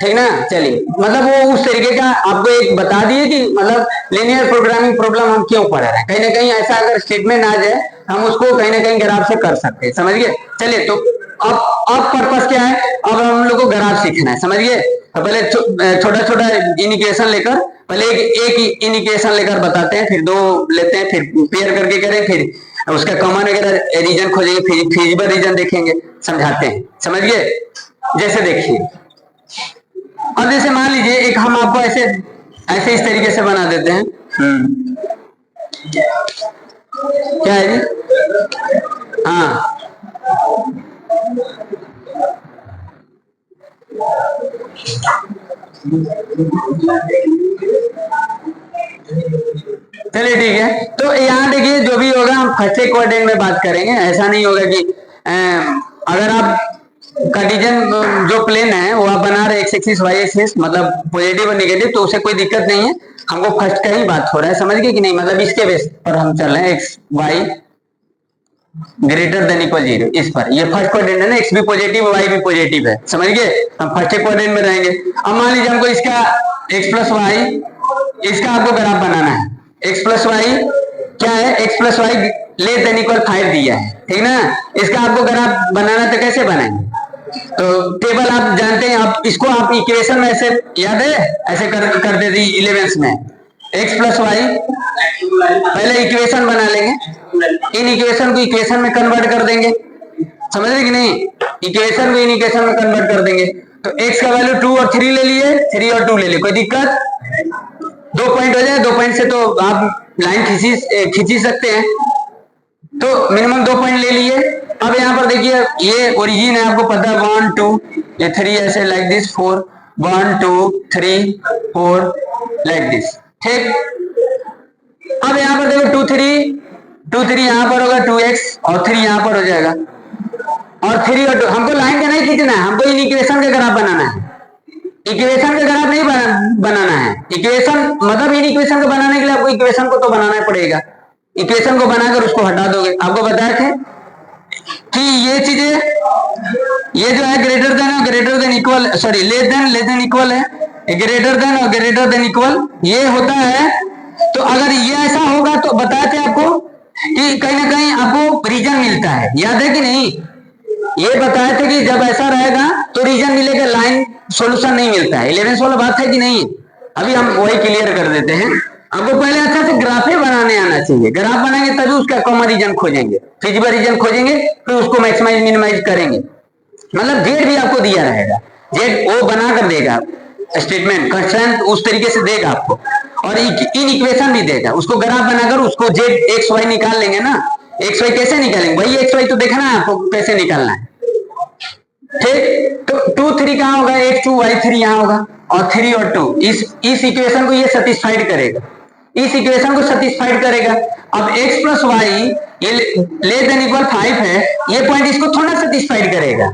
ठीक ना। चलिए, मतलब वो उस तरीके का आपको एक बता दिए कि मतलब लीनियर प्रोग्रामिंग प्रॉब्लम हम क्यों पढ़ रहे हैं। कहीं ना कहीं ऐसा अगर स्टेटमेंट आ जाए, हम उसको कहीं ना कहीं ग्राफ से कर सकते हैं, समझ गए। चलिए, तो अब पर्पस क्या है, अब हम लोग को ग्राफ सीखना है, समझ गए। तो पहले छोटा छोटा इनिक्वेशन लेकर, पहले एक इनिक्वेशन लेकर बताते हैं, फिर दो लेते हैं, फिर पेयर करके करें, फिर उसका कॉमन वगैरह रीजन खोजेंगे, फिर फिजिबल रीजन देखेंगे, समझाते हैं, समझ गए। जैसे देखिए, अब जैसे मान लीजिए एक हम आपको ऐसे ऐसे इस तरीके से बना देते हैं। क्या है जी? हाँ, चलिए ठीक है। तो यहाँ देखिए, जो भी होगा हम फर्स्ट कोऑर्डिनेट में बात करेंगे। ऐसा नहीं होगा कि अगर आप कार्टेशियन जो प्लेन है वो आप बना रहे एक्स एक्सिस वाई एक्सिस, मतलब पॉजिटिव और नेगेटिव, तो उसे कोई दिक्कत नहीं है। हमको फर्स्ट का ही बात हो रहा है, समझ गए कि नहीं, मतलब इसके बेस पर हम चल रहे हैं, x y greater than equal 0, इस पर। ये फर्स्ट कोऑर्डिनेट है ना, एक्स भी पॉजिटिव वाई भी पॉजिटिव है, समझ गए। हम फर्स्ट कोऑर्डिनेट में रहेंगे। अब मान लीजिए हमको इसका एक्स प्लस वाई, इसका आपको ग्राफ बनाना है। एक्स प्लस वाई क्या है? X plus y less than equal 5 दिया है, ठीक ना। इसका आपको ग्राफ बनाना, तो कैसे बनाएंगे? तो टेबल आप जानते हैं, आप इसको आप इक्वेशन में ऐसे याद है, ऐसे कर दे दी 11th में। एक्स प्लस वाई, पहले इक्वेशन बना लेंगे, इन इक्वेशन को इक्वेशन में कन्वर्ट कर देंगे, समझ रहे कि नहीं। इक्वेशन को इन इक्वेशन में कन्वर्ट कर देंगे। तो एक्स का वैल्यू 2 और 3 ले लिए, 3 और 2 ले लिए, कोई दिक्कत? 2 पॉइंट हो जाए, 2 पॉइंट से तो आप लाइन खींची सकते हैं, तो मिनिमम 2 पॉइंट ले लिए। अब यहाँ पर देखिए, ये ओरिजिन है, आपको पता है 1 2, ये 3 ऐसे लाइक दिस, 4 1 2 3 4 लाइक दिस, ठीक। अब यहाँ पर देखो 2 3 यहाँ पर होगा 2x और 3 यहाँ पर हो जाएगा, और 3 और 2, हमको लाइन का नहीं खींचना है, हमको इन इक्वेशन का ग्राफ बनाना है। इक्वेशन का ग्राफ नहीं बनाना है। इक्वेशन मतलब इन इक्वेशन को बनाने के लिए आपको इक्वेशन को तो बनाना पड़ेगा, इक्वेशन को बनाकर उसको हटा दोगे। आपको बताए थे कि ये चीजें, ये जो है ग्रेटर देन और greater than equal, sorry less than equal है, ग्रेटर देन और ग्रेटर देन इक्वल ये होता है। तो अगर ये ऐसा होगा तो बताए थे आपको कि कहीं ना कहीं आपको रीजन मिलता है, याद है कि नहीं? ये बताए थे कि जब ऐसा रहेगा तो रीजन मिलेगा, लाइन सॉल्यूशन नहीं मिलता है। 11 वाला बात है कि नहीं? अभी हम वही क्लियर कर देते हैं। आपको पहले अच्छा से ग्राफे बनाने आना चाहिए, ग्राफ बनाएंगे तभी उसका कॉमन रीजन खोजेंगे, फिजिबल रीजन खोजेंगे, फिर उसको मैक्सिमाइज मिनिमाइज करेंगे। मतलब जेड भी आपको दिया रहेगा, जेड वो बना कर देगा, स्टेटमेंट कंस्ट्रेंट उस तरीके से देगा आपको, और इन इक्वेशन भी देगा, उसको ग्राफ बनाकर उसको जेड एक्स वाई निकाल लेंगे ना। एक्स वाई कैसे निकालेंगे? वही एक्स वाई तो देखना है आपको कैसे निकालना है, ठीक? तो 2 3 कहां होगा? x 2 y 3 यहां होगा, और 3 और 2 इस इक्वेशन को ये सेटिस्फाइड करेगा, इस इक्वेशन को सेटिस्फाइड करेगा। अब x प्लस वाई ये लेस देन इक्वल 5 है, ये पॉइंट इसको थोड़ा सेटिस्फाइड करेगा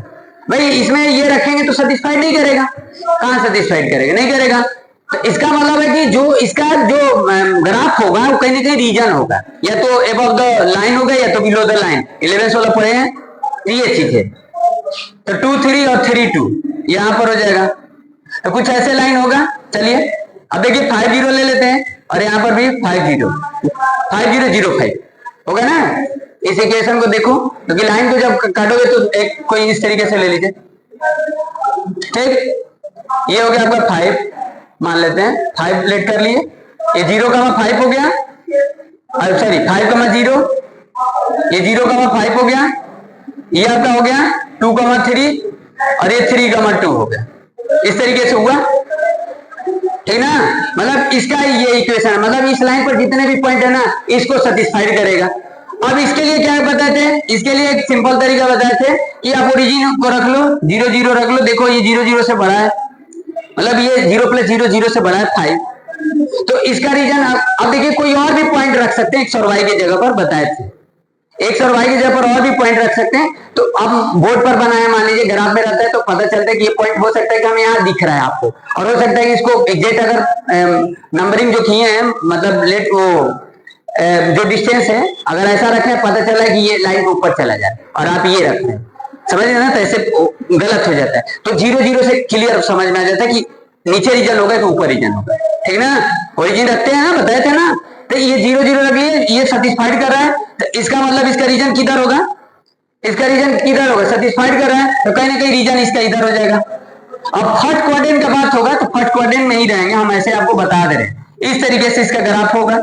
भाई, इसमें ये रखेंगे तो सेटिस्फाइड नहीं करेगा, कहां सेटिस्फाइड करेगा? नहीं करेगा। तो इसका मतलब है कि जो इसका जो ग्राफ होगा वो कहीं ना कहीं रीजन होगा, या तो अबव द लाइन होगा या तो बिलो द लाइन। 11 16 पढ़े हैं, ये चीज है। तो 2 3 और 3 2 यहां पर हो जाएगा, तो कुछ ऐसे लाइन होगा। चलिए अब देखिए 5 0 ले लेते हैं, और यहां पर भी 5 0 5 0 0 5 होगा ना। इस इक्वेशन को देखो, क्योंकि लाइन को जब काटोगे तो एक कोई इस तरीके से ले लीजिए, ठीक? ये हो गया आपका 5, मान लेते हैं 5 लेट कर लिए, ये 0 का 5 हो गया, सॉरी 5 का 0, ये 0 का 5 हो गया, ये आपका हो गया 2 का 3, और ये 3 का 2 हो गया। इस तरीके से हुआ, ठीक ना? मतलब इसका ये इक्वेशन है, मतलब इस लाइन पर जितने भी पॉइंट है ना इसको सेटिस्फाइड करेगा। अब इसके लिए क्या बताए थे? इसके लिए एक सिंपल तरीका बताए थे कि आप ओरिजिन को रख लो, 0 0 रख लो। देखो ये 0 0 से बड़ा है, मतलब ये 0 + 0 0 से बड़ा है 5। तो इसका रीजन अब देखिए कोई और भी पॉइंट रख सकते हैं, x और y की जगह पर बताए थे, x और y की जगह पर और भी पॉइंट रख सकते हैं। तो अब बोर्ड पर बनाया, मान लीजिए ग्राफ में रहता है तो पता चलता है कि ये पॉइंट हो सकता है कि हमें यहाँ दिख रहा है आपको, और हो सकता है कि इसको एग्जैक्ट अगर नंबरिंग जो किए हैं, मतलब लेट वो जो डिस्टेंस है अगर ऐसा रखें, पता चला कि ये लाइन ऊपर चला जाए और आप ये रख रहे हैं, समझ रहे ना? तो ऐसे गलत हो जाता है। तो 0 0 से क्लियर समझ में आ जाता है कि नीचे रीजन होगा कि ऊपर रीजन होगा, ठीक ना? ओरिजिन रखते हैं ना, बताए थे ना। तो ये 0 0 रख लिए, ये सेटिस्फाइड कर रहा है, तो इसका मतलब इसका रीजन किधर होगा? इसका रीजन किधर होगा? सेटिस्फाइड कर रहा है, तो कहीं ना कहीं रीजन इसका इधर हो जाएगा। अब फर्स्ट क्वाड्रेंट का बात होगा तो फर्स्ट क्वाड्रेंट में ही रहेंगे हम, ऐसे आपको बता दे रहे हैं। इस तरीके से इसका ग्राफ होगा।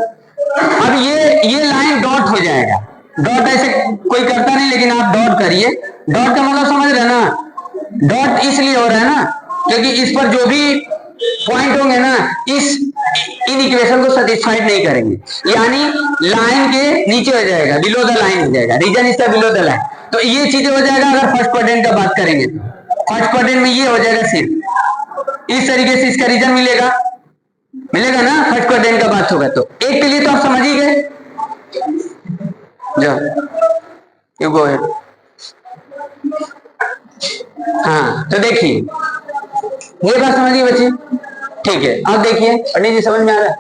अब ये लाइन डॉट हो जाएगा, डॉट ऐसे कोई करता नहीं, लेकिन आप डॉट करिए। डॉट का मतलब समझ रहे ना? डॉट इसलिए हो रहा है ना क्योंकि इस पर जो भी पॉइंट होंगे ना इन इक्वेशन को सेटिस्फाइड नहीं करेंगे, यानी लाइन के नीचे हो जाएगा, बिलो द लाइन हो जाएगा, रीजन इसका बिलो द लाइन। तो ये चीजें हो जाएगा अगर फर्स्ट क्वाड्रेंट का बात करेंगे तो। फर्स्ट क्वाड्रेंट में ये हो जाएगा, सिर्फ इस तरीके से इसका रीजन मिलेगा ना, फर्स्ट क्वाड्रेंट का बात होगा तो। एक के लिए तो आप समझ ही गए, यू गो अहेड। हाँ तो देखिए ये बात समझिए बच्चे, ठीक है? अब देखिए पंडित जी समझ में आ रहा है?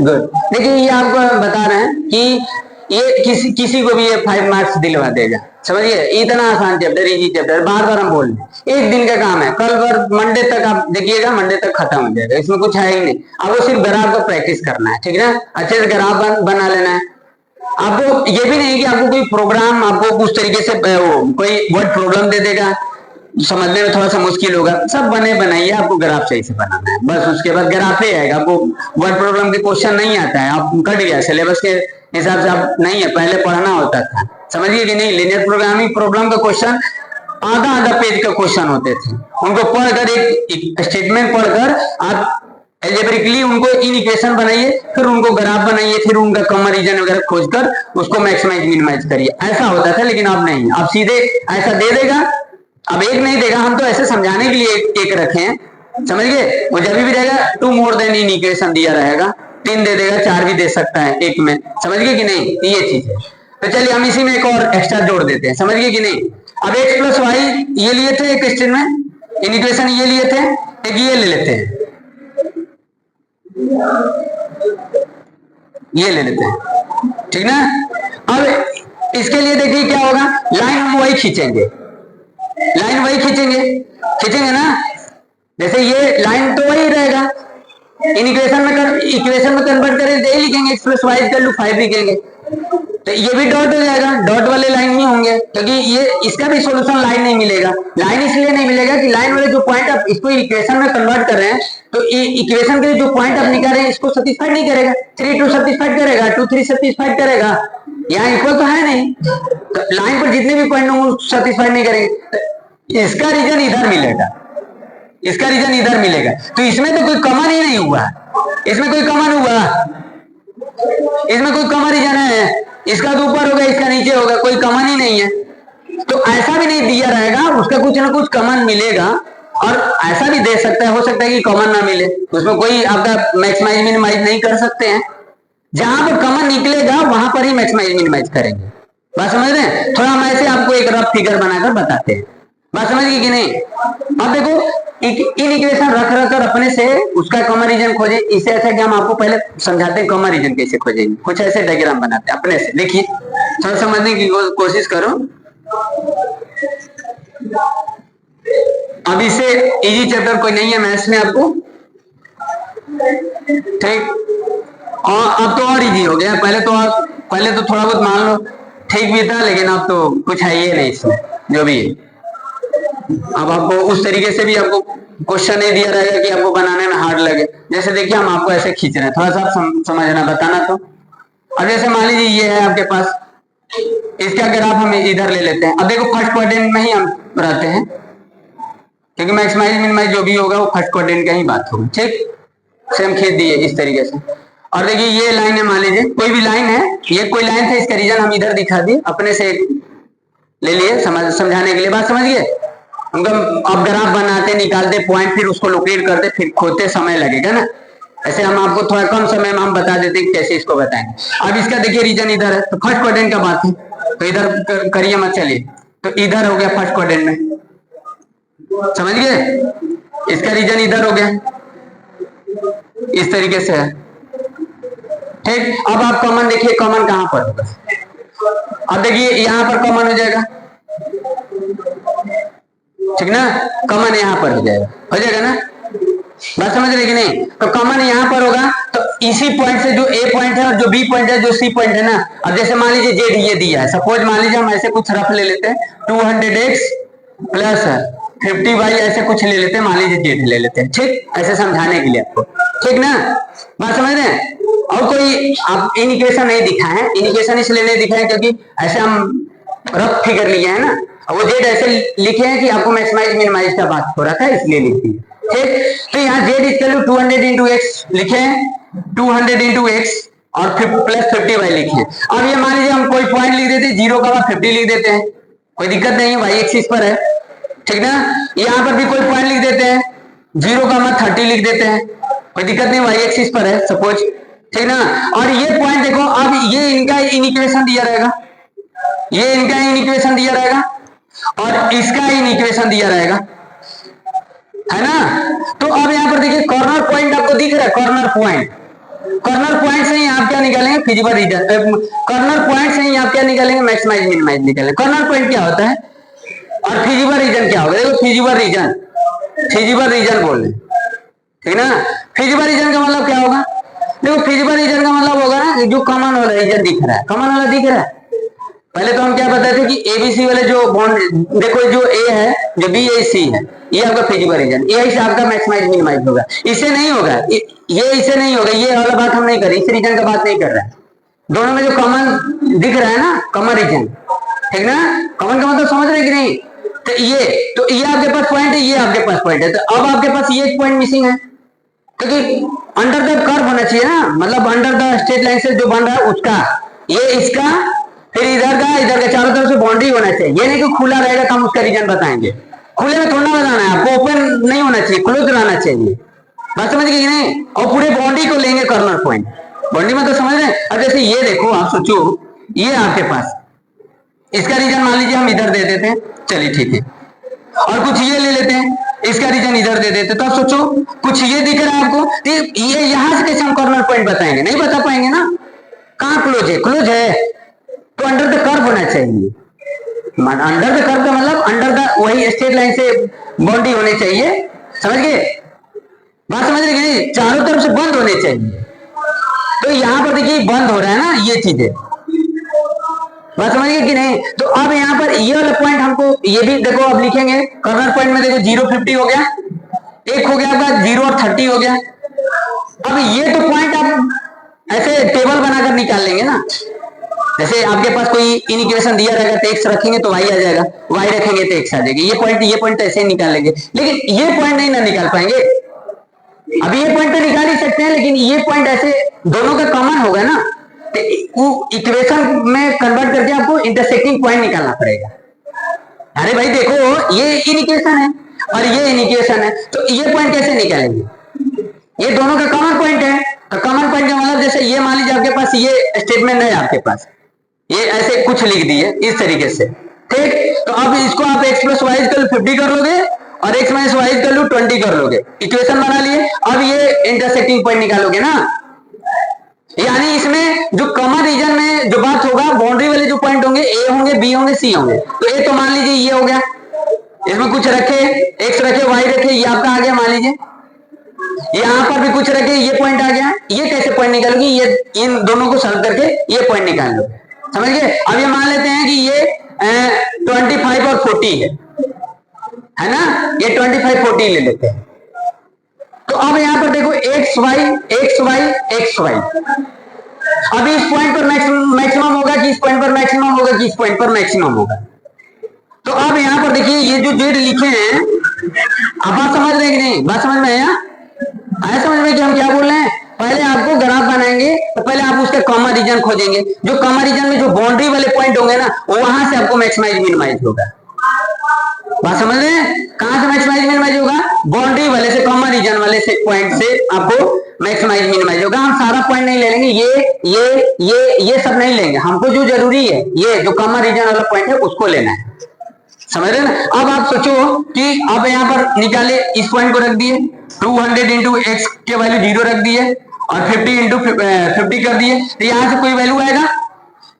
गुड। देखिए ये आपको बता रहे हैं कि ये किसी को भी ये 5 मार्क्स दिलवा देगा, समझिए? इतना आसान चैप्टर, इजी चैप्टर, बार बार हम बोल रहे हैं, एक दिन का काम है, कल पर मंडे तक आप देखिएगा, मंडे तक खत्म हो जाएगा, इसमें कुछ है ही नहीं। आपको सिर्फ ग्राफ को प्रैक्टिस करना है, ठीक ना? अच्छे से ग्राफ बना लेना है। आपको ये भी नहीं कि आपको कोई प्रोग्राम आपको उस तरीके से कोई वर्ड प्रॉब्लम दे देगा, समझने में थोड़ा सा मुश्किल होगा, सब बने बनाइए, आपको ग्राफ सही से बनाना है बस। उसके बाद ग्राफ ही आएगा, आपको वर्ड प्रॉब्लम के क्वेश्चन नहीं आता है, आप कट गया सिलेबस के हिसाब से, आप नहीं है, पहले पढ़ना होता था, समझिए कि नहीं? लीनियर प्रोग्रामिंग प्रॉब्लम का क्वेश्चन आधा पेज का क्वेश्चन होते थे, उनको पढ़कर एक स्टेटमेंट पढ़कर आप एल्जेब्रिकली उनको इन इक्वेशन बनाइए, फिर उनको ग्राफ बनाइए, फिर उनका कॉमन रीजन वगैरह खोजकर उसको मैक्सिमाइज मिनिमाइज करिए। ऐसा होता था, लेकिन अब नहीं, अब सीधे ऐसा दे देगा। अब एक नहीं देगा, हम तो ऐसे समझाने के लिए एक रखे हैं, समझ गए? वो जब भी रहेगा 2 मोर देन इन इक्वेशन दिया रहेगा, 3 दे देगा, 4 भी दे सकता है एक में, समझ गए कि नहीं? ये चीज है। तो चलिए हम इसी में एक और एक्स्ट्रा जोड़ देते हैं, समझ गए कि नहीं? अब x प्लस वाई ये लिए थे एक क्वेश्चन में, इन इक्वेशन ये लिए थे, एक ये ले लेते हैं, ये ले लेते हैं। ठीक ना। अब इसके लिए देखिए क्या होगा, लाइन हम वही खींचेंगे, लाइन वही खींचेंगे ना। जैसे ये लाइन तो वही रहेगा, इन इक्वेशन में कन्वर्ट करें तो लिखेंगे x plus y equal to 5 लिखेंगे, तो ये भी डॉट हो जाएगा, डॉट वाले लाइन ही होंगे, क्योंकि ये इसका भी सॉल्यूशन लाइन नहीं मिलेगा। लाइन इसलिए नहीं मिलेगा कि लाइन वाले जो पॉइंट आप इसको इक्वेशन में कन्वर्ट कर रहे हैं, तो इक्वेशन के जो पॉइंट आप निकाल रहे हैं इसको सेटिस्फाइड नहीं करेगा। 3 2 सेटिस्फाइड करेगा, 2 3 सेटिस्फाइड करेगा, यहाँ इक्वल तो है नहीं, तो लाइन पर जितने भी पॉइंट होंगे सेटिस्फाइड नहीं करेंगे, तो इसका रीजन इधर मिलेगा, इसका रीजन इधर मिलेगा। तो इसमें तो कोई कॉमन ही नहीं हुआ, इसमें कोई कॉमन हुआ, इसमें कोई कॉमन रीजन है, इसका तो ऊपर होगा इसका नीचे होगा, कोई कॉमन ही नहीं है। तो ऐसा भी नहीं दिया रहेगा, उसका कुछ ना कुछ कॉमन मिलेगा, और ऐसा भी दे सकता है, हो सकता है कि कॉमन ना मिले, उसमें कोई आपका मैक्सिमाइज मिनिमाइज नहीं कर सकते हैं। जहां पर कॉमन निकलेगा वहां पर ही मैक्सिमाइज मिनिमाइज करेंगे। बात समझ रहे हैं? थोड़ा हम ऐसे आपको एक रफ फिगर बनाकर बताते हैं, बात समझ गई कि नहीं। अब देखो इन इक्वेशन रख कर अपने से उसका कॉमन रीजन खोजें। इससे ऐसा कि हम आपको पहले समझाते हैं कॉमन रीजन कैसे खोजेंगे, कुछ ऐसे डायग्राम बनाते हैं अपने से। देखिए थोड़ा समझने की कोशिश करो। अब इससे इजी चैप्टर कोई नहीं है मैथ्स में आपको, ठीक। और अब तो और इजी हो गया, पहले तो थोड़ा बहुत मान लो ठीक भी था, लेकिन अब तो कुछ है ही नहीं इसमें जो भी है। अब आपको उस तरीके से भी आपको क्वेश्चन नहीं दिया रहेगा कि आपको बनाने में हार्ड लगे। जैसे देखिए हम आपको ऐसे खींच रहे हैं, थोड़ा सा समझना बताना। तो अब जैसे मान लीजिए ये है आपके पास, इसका ग्राफ हम इधर ले लेते हैं। अब देखो फर्स्ट क्वाड्रेंट में ही हम रहते हैं, क्योंकि मैक्सिमाइज मिनिमाइज जो भी होगा वो फर्स्ट क्वाड्रेंट का ही बात होगी, ठीक। सेम खींच दिए इस तरीके से। और देखिए ये लाइन है, मान लीजिए कोई भी लाइन है, ये कोई लाइन था, इसका रीजन हम इधर दिखा दिए, अपने से ले लिए समझाने के लिए। बात समझिए, उनका आप ग्राफ बनाते निकालते पॉइंट, फिर उसको लोकेट करते, फिर खोजते समय लगेगा ना। ऐसे हम आपको थोड़ा कम समय में हम बता देते हैं कैसे इसको बताएंगे। अब इसका देखिए रीजन इधर है, तो फर्स्ट क्वाड्रेंट का बात है, तो इधर करिए मत, चलिए तो इधर हो गया फर्स्ट क्वाड्रेंट में, समझ गए। इसका रीजन इधर हो गया, इस तरीके से है, ठीक। अब आप कॉमन देखिए, कॉमन कहां पर होगा। अब देखिए यहां पर कॉमन हो जाएगा, ठीक ना, कॉमन यहां पर हो जाएगा ना। बात समझ रहे कि नहीं। तो कॉमन यहां पर होगा, तो इसी पॉइंट से जो ए पॉइंट है और जो बी पॉइंट है, जो सी पॉइंट है ना। अब जैसे मान लीजिए जेड ये दिया है, सपोज मान लीजिए हम ऐसे कुछ रफ ले लेते हैं, 200x प्लस 50y ऐसे कुछ ले लेते हैं, मान लीजिए जेड ले लेते हैं, ठीक। ऐसे समझाने के लिए आपको, ठीक ना। बात समझ रहे हैं। और कोई आप इन इक्वेशन नहीं दिखाए हैं, इन इक्वेशन इसलिए नहीं दिखाए क्योंकि ऐसे हम रफ फिगर लिए हैं ना, वो जेड ऐसे लिखे हैं कि आपको मैक्सिमाइज मिनिमाइज का बात हो रहा था, इसलिए लिख दिए, ठीक। तो यहाँ Z equal to 200 into x लिखे हैं, 200 इंटू एक्स और प्लस 50y लिखे। अब ये मान लीजिए हम कोई पॉइंट लिख देते हैं, 0 का बाद 50 लिख देते हैं, कोई दिक्कत नहीं है, वाई एक्सिस पर है, ठीक ना। यहाँ पर भी कोई पॉइंट लिख देते हैं, 0 का बाद 30 लिख देते हैं, कोई दिक्कत नहीं, वाई एक्सिस पर है सपोज, ठीक ना। और ये पॉइंट देखो, अब ये इनका इन इक्वेशन दिया रहेगा, ये इनका इन इक्वेशन दिया रहेगा और इसका इन इक्वेशन दिया रहेगा, है ना। तो अब यहाँ पर देखिए कॉर्नर पॉइंट आपको दिख रहा है, कॉर्नर पॉइंट से ही आप क्या निकालेंगे, फिजिबल रीजन। कॉर्नर पॉइंट से ही आप क्या निकालेंगे, मैक्सिमाइज मिनिमाइज निकालेंगे। कॉर्नर पॉइंट क्या होता है और फिजिबल रीजन क्या होगा। देखो फिजिबल रीजन बोल रहे, ठीक ना। फिजिबल रीजन का मतलब क्या होगा, देखो फिजिबल रीजन का मतलब होगा ना जो कॉमन वाला रीजन दिख रहा है, कॉमन वाला दिख रहा है। पहले तो हम क्या बताते थे कि एबीसी वाले जो बॉन्ड, देखो जो ए है, जो बी ए सी है, ये आपका फिजिबल रीजन, ये इससे आपका मैक्सिमाइज मिनिमाइज होगा। इससे नहीं होगा, ये इससे नहीं होगा, ये वाला बात हम नहीं कर रहे, इस रीजन का बात नहीं कर रहे हैं। दोनों में जो कॉमन दिख रहा है ना, कॉमन रीजन, ठीक ना। कॉमन का मतलब समझ रहे कि नहीं। तो ये आपके पास पॉइंट है, ये आपके पास पॉइंट है, तो अब आपके पास ये एक पॉइंट मिसिंग है, क्योंकि अंडर द कर्व होना चाहिए ना, मतलब अंडर द स्ट्रेट लाइन से जो बन रहा है उसका, ये इसका, फिर इधर का चारों तरफ से बाउंड्री होना चाहिए। ये नहीं कि खुला रहेगा तो हम उसका रीजन बताएंगे, खुले में थोड़ा बताना है आपको, ओपन नहीं होना चाहिए, क्लोज रहना चाहिए। बात समझ गई नहीं। और पूरे बाउंड्री को लेंगे कॉर्नर पॉइंट, बाउंड्री में तो समझ रहे हैं। अब जैसे ये देखो, आप सोचो ये आपके पास, इसका रीजन मान लीजिए हम इधर दे देते हैं, चलिए ठीक है, और कुछ ये ले लेते हैं, इसका रीजन इधर दे देते, तो आप सोचो कुछ ये दिख रहा है आपको, तो ये यहां से कैसे हम कॉर्नर पॉइंट बताएंगे, नहीं बता पाएंगे ना। कहाँ क्लोज है, क्लोज है तो अंडर द कर्व होना चाहिए। अंडर द कर्व का मतलब अंडर द वही स्ट्रेट लाइन से बाउंड्री होनी चाहिए, समझ गए, बात समझ रहे कि नहीं, चारों तरफ से बंद होने चाहिए। तो यहाँ पर देखिए बंद हो रहा है ना ये चीजें, बात समझ गए कि नहीं। तो अब यहाँ पर ये वाला पॉइंट हमको ये भी देखो अब लिखेंगे, कॉर्नर पॉइंट में देखो 0 50 हो गया, एक हो गया आपका 0 और 30 हो गया। अब ये तो पॉइंट आप ऐसे टेबल बनाकर निकाल लेंगे ना, जैसे आपके पास कोई इन इक्वेशन दिया रहेगा तो x रखेंगे तो y आ जाएगा, y रखेंगे तो x आ जाएगी, ये पॉइंट ऐसे ही निकाल लेंगे। लेकिन ये पॉइंट नहीं ना निकाल पाएंगे, अभी ये पॉइंट तो निकाल ही सकते हैं लेकिन ये पॉइंट ऐसे दोनों का कॉमन होगा ना, तो इक्वेशन में कन्वर्ट करके आपको इंटरसेक्टिंग पॉइंट निकालना पड़ेगा। अरे भाई देखो ये इन इक्वेशन है और ये इन इक्वेशन है, तो ये पॉइंट कैसे निकालेंगे, ये दोनों का कॉमन पॉइंट है। तो कॉमन पॉइंट का मतलब जैसे ये मान लीजिए आपके पास ये स्टेटमेंट है, आपके पास ये ऐसे कुछ लिख दिए इस तरीके से, ठीक। तो अब इसको आप x प्लस वाई इक्वल 50 कर लोगे और x माइनस वाई इक्वल 20 कर लोगे, इक्वेशन बना लिए। अब ये इंटरसेक्टिंग पॉइंट निकालोगे ना, यानी इसमें जो कॉमन रीजन में जो बात होगा, बाउंड्री वाले जो पॉइंट होंगे a होंगे, b होंगे, c होंगे। तो a तो मान लीजिए ये हो गया, इसमें कुछ रखे x रखे y रखे, ये आपका आ गया मान लीजिए, यहां पर भी कुछ रखे, ये पॉइंट आ गया। ये कैसे पॉइंट निकालोगे, ये इन दोनों को सॉल्व करके ये पॉइंट निकाल लो, समझ गए। अब ये मान लेते हैं कि ये 25 और 40 है ना, ये 25 40 ले लेते हैं। तो अब यहां पर देखो x y x y x y, अभी इस पॉइंट पर मैक्सिमम होगा कि इस पॉइंट पर मैक्सिमम होगा कि इस पॉइंट पर मैक्सिमम होगा। तो अब यहां पर देखिए ये जो जेड लिखे हैं, अब बात समझ रहे हैं कि नहीं, बात समझ में आया समझ में कि हम क्या बोल रहे हैं। पहले आपको ग्राफ बनाएंगे तो पहले आप उसका कॉमन रीजन खोजेंगे, जो कॉमन रीजन में जो बाउंड्री वाले पॉइंट होंगे ना, वहां से आपको मैक्सिमाइज मिनिमाइज होगा। बात समझ रहे हैं, कहां से मैक्सिमाइज मिनिमाइज होगा, बाउंड्री वाले से, कॉमन रीजन वाले से पॉइंट से आपको मैक्सिमाइज मिनिमाइज होगा। हम सारा पॉइंट नहीं ले लेंगे, ये सब नहीं लेंगे, हमको जो जरूरी है ये जो कॉमन रीजन वाला पॉइंट है उसको लेना है, समझ रहे ना। अब आप सोचो कि अब यहाँ पर निकाले, इस पॉइंट को रख दिए, 200 इंटू एक्स के वैल्यू 0 रख दिए और 50 इंटू 50 कर दिए, तो यहां से कोई वैल्यू आएगा।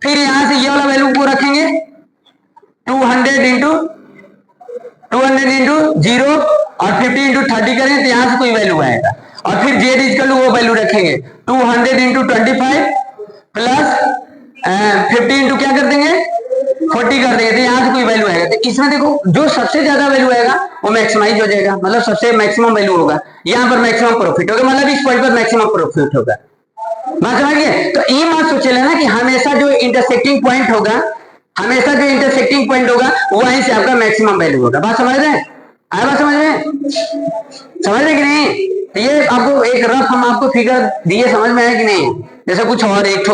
फिर यहां से ये वाला वैल्यू को रखेंगे 200 इंटू 0 और 50 इंटू 30 करें तो यहां से कोई वैल्यू आएगा। और फिर जेड इक्वल वो वैल्यू रखेंगे 200 इंटू 25 प्लस 50 इंटू क्या कर देंगे 40 कर देंगे, तो यहाँ से कोई वैल्यू आएगा। तो इसमें देखो जो सबसे ज्यादा वैल्यू आएगा वो मैक्सिमाइज हो जाएगा, मतलब सबसे मैक्सिमम वैल्यू होगा, यहाँ पर मैक्सिमम प्रॉफिट होगा, मतलब इस पॉइंट पर मैक्सिमम प्रॉफिट होगा। बात समझ गए। तो ये मत सोच लेना कि हमेशा जो इंटरसेक्टिंग पॉइंट होगा, हमेशा जो इंटरसेक्टिंग पॉइंट होगा वहीं से आपका मैक्सिमम वैल्यू होगा। बात समझ रहे हैं, आया बात समझ में, समझ रहे कि नहीं। तो ये आपको एक रफ हम आपको फिगर दिए, समझ में आया कि नहीं। जैसे कुछ और एक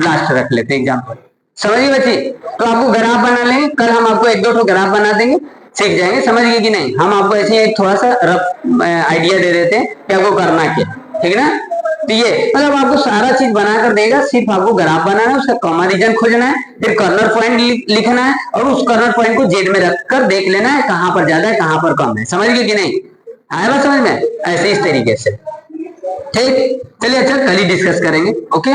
लास्ट रख लेते हैं एग्जाम्पल, समझिए बच्ची। तो आपको ग्राफ बना लेंगे, कल हम आपको 1-2 ग्राफ बना देंगे, सीख जाएंगे, समझ गए कि नहीं। हम आपको ऐसे एक थोड़ा सा रफ आइडिया दे देते हैं कि आपको करना क्या, ठीक है ना। तो ये मतलब आपको सारा चीज बनाकर देगा, सिर्फ आपको ग्राफ बनाना है, उसका कॉमन रीजन खोजना है, फिर कॉर्नर पॉइंट लिखना है और उस कॉर्नर पॉइंट को जेड में रखकर देख लेना है कहां पर ज्यादा है कहां पर कम है, समझ गए कि नहीं। आया बात समझ में, ऐसे इस तरीके से, ठीक। चलिए अच्छा कल ही डिस्कस करेंगे, ओके।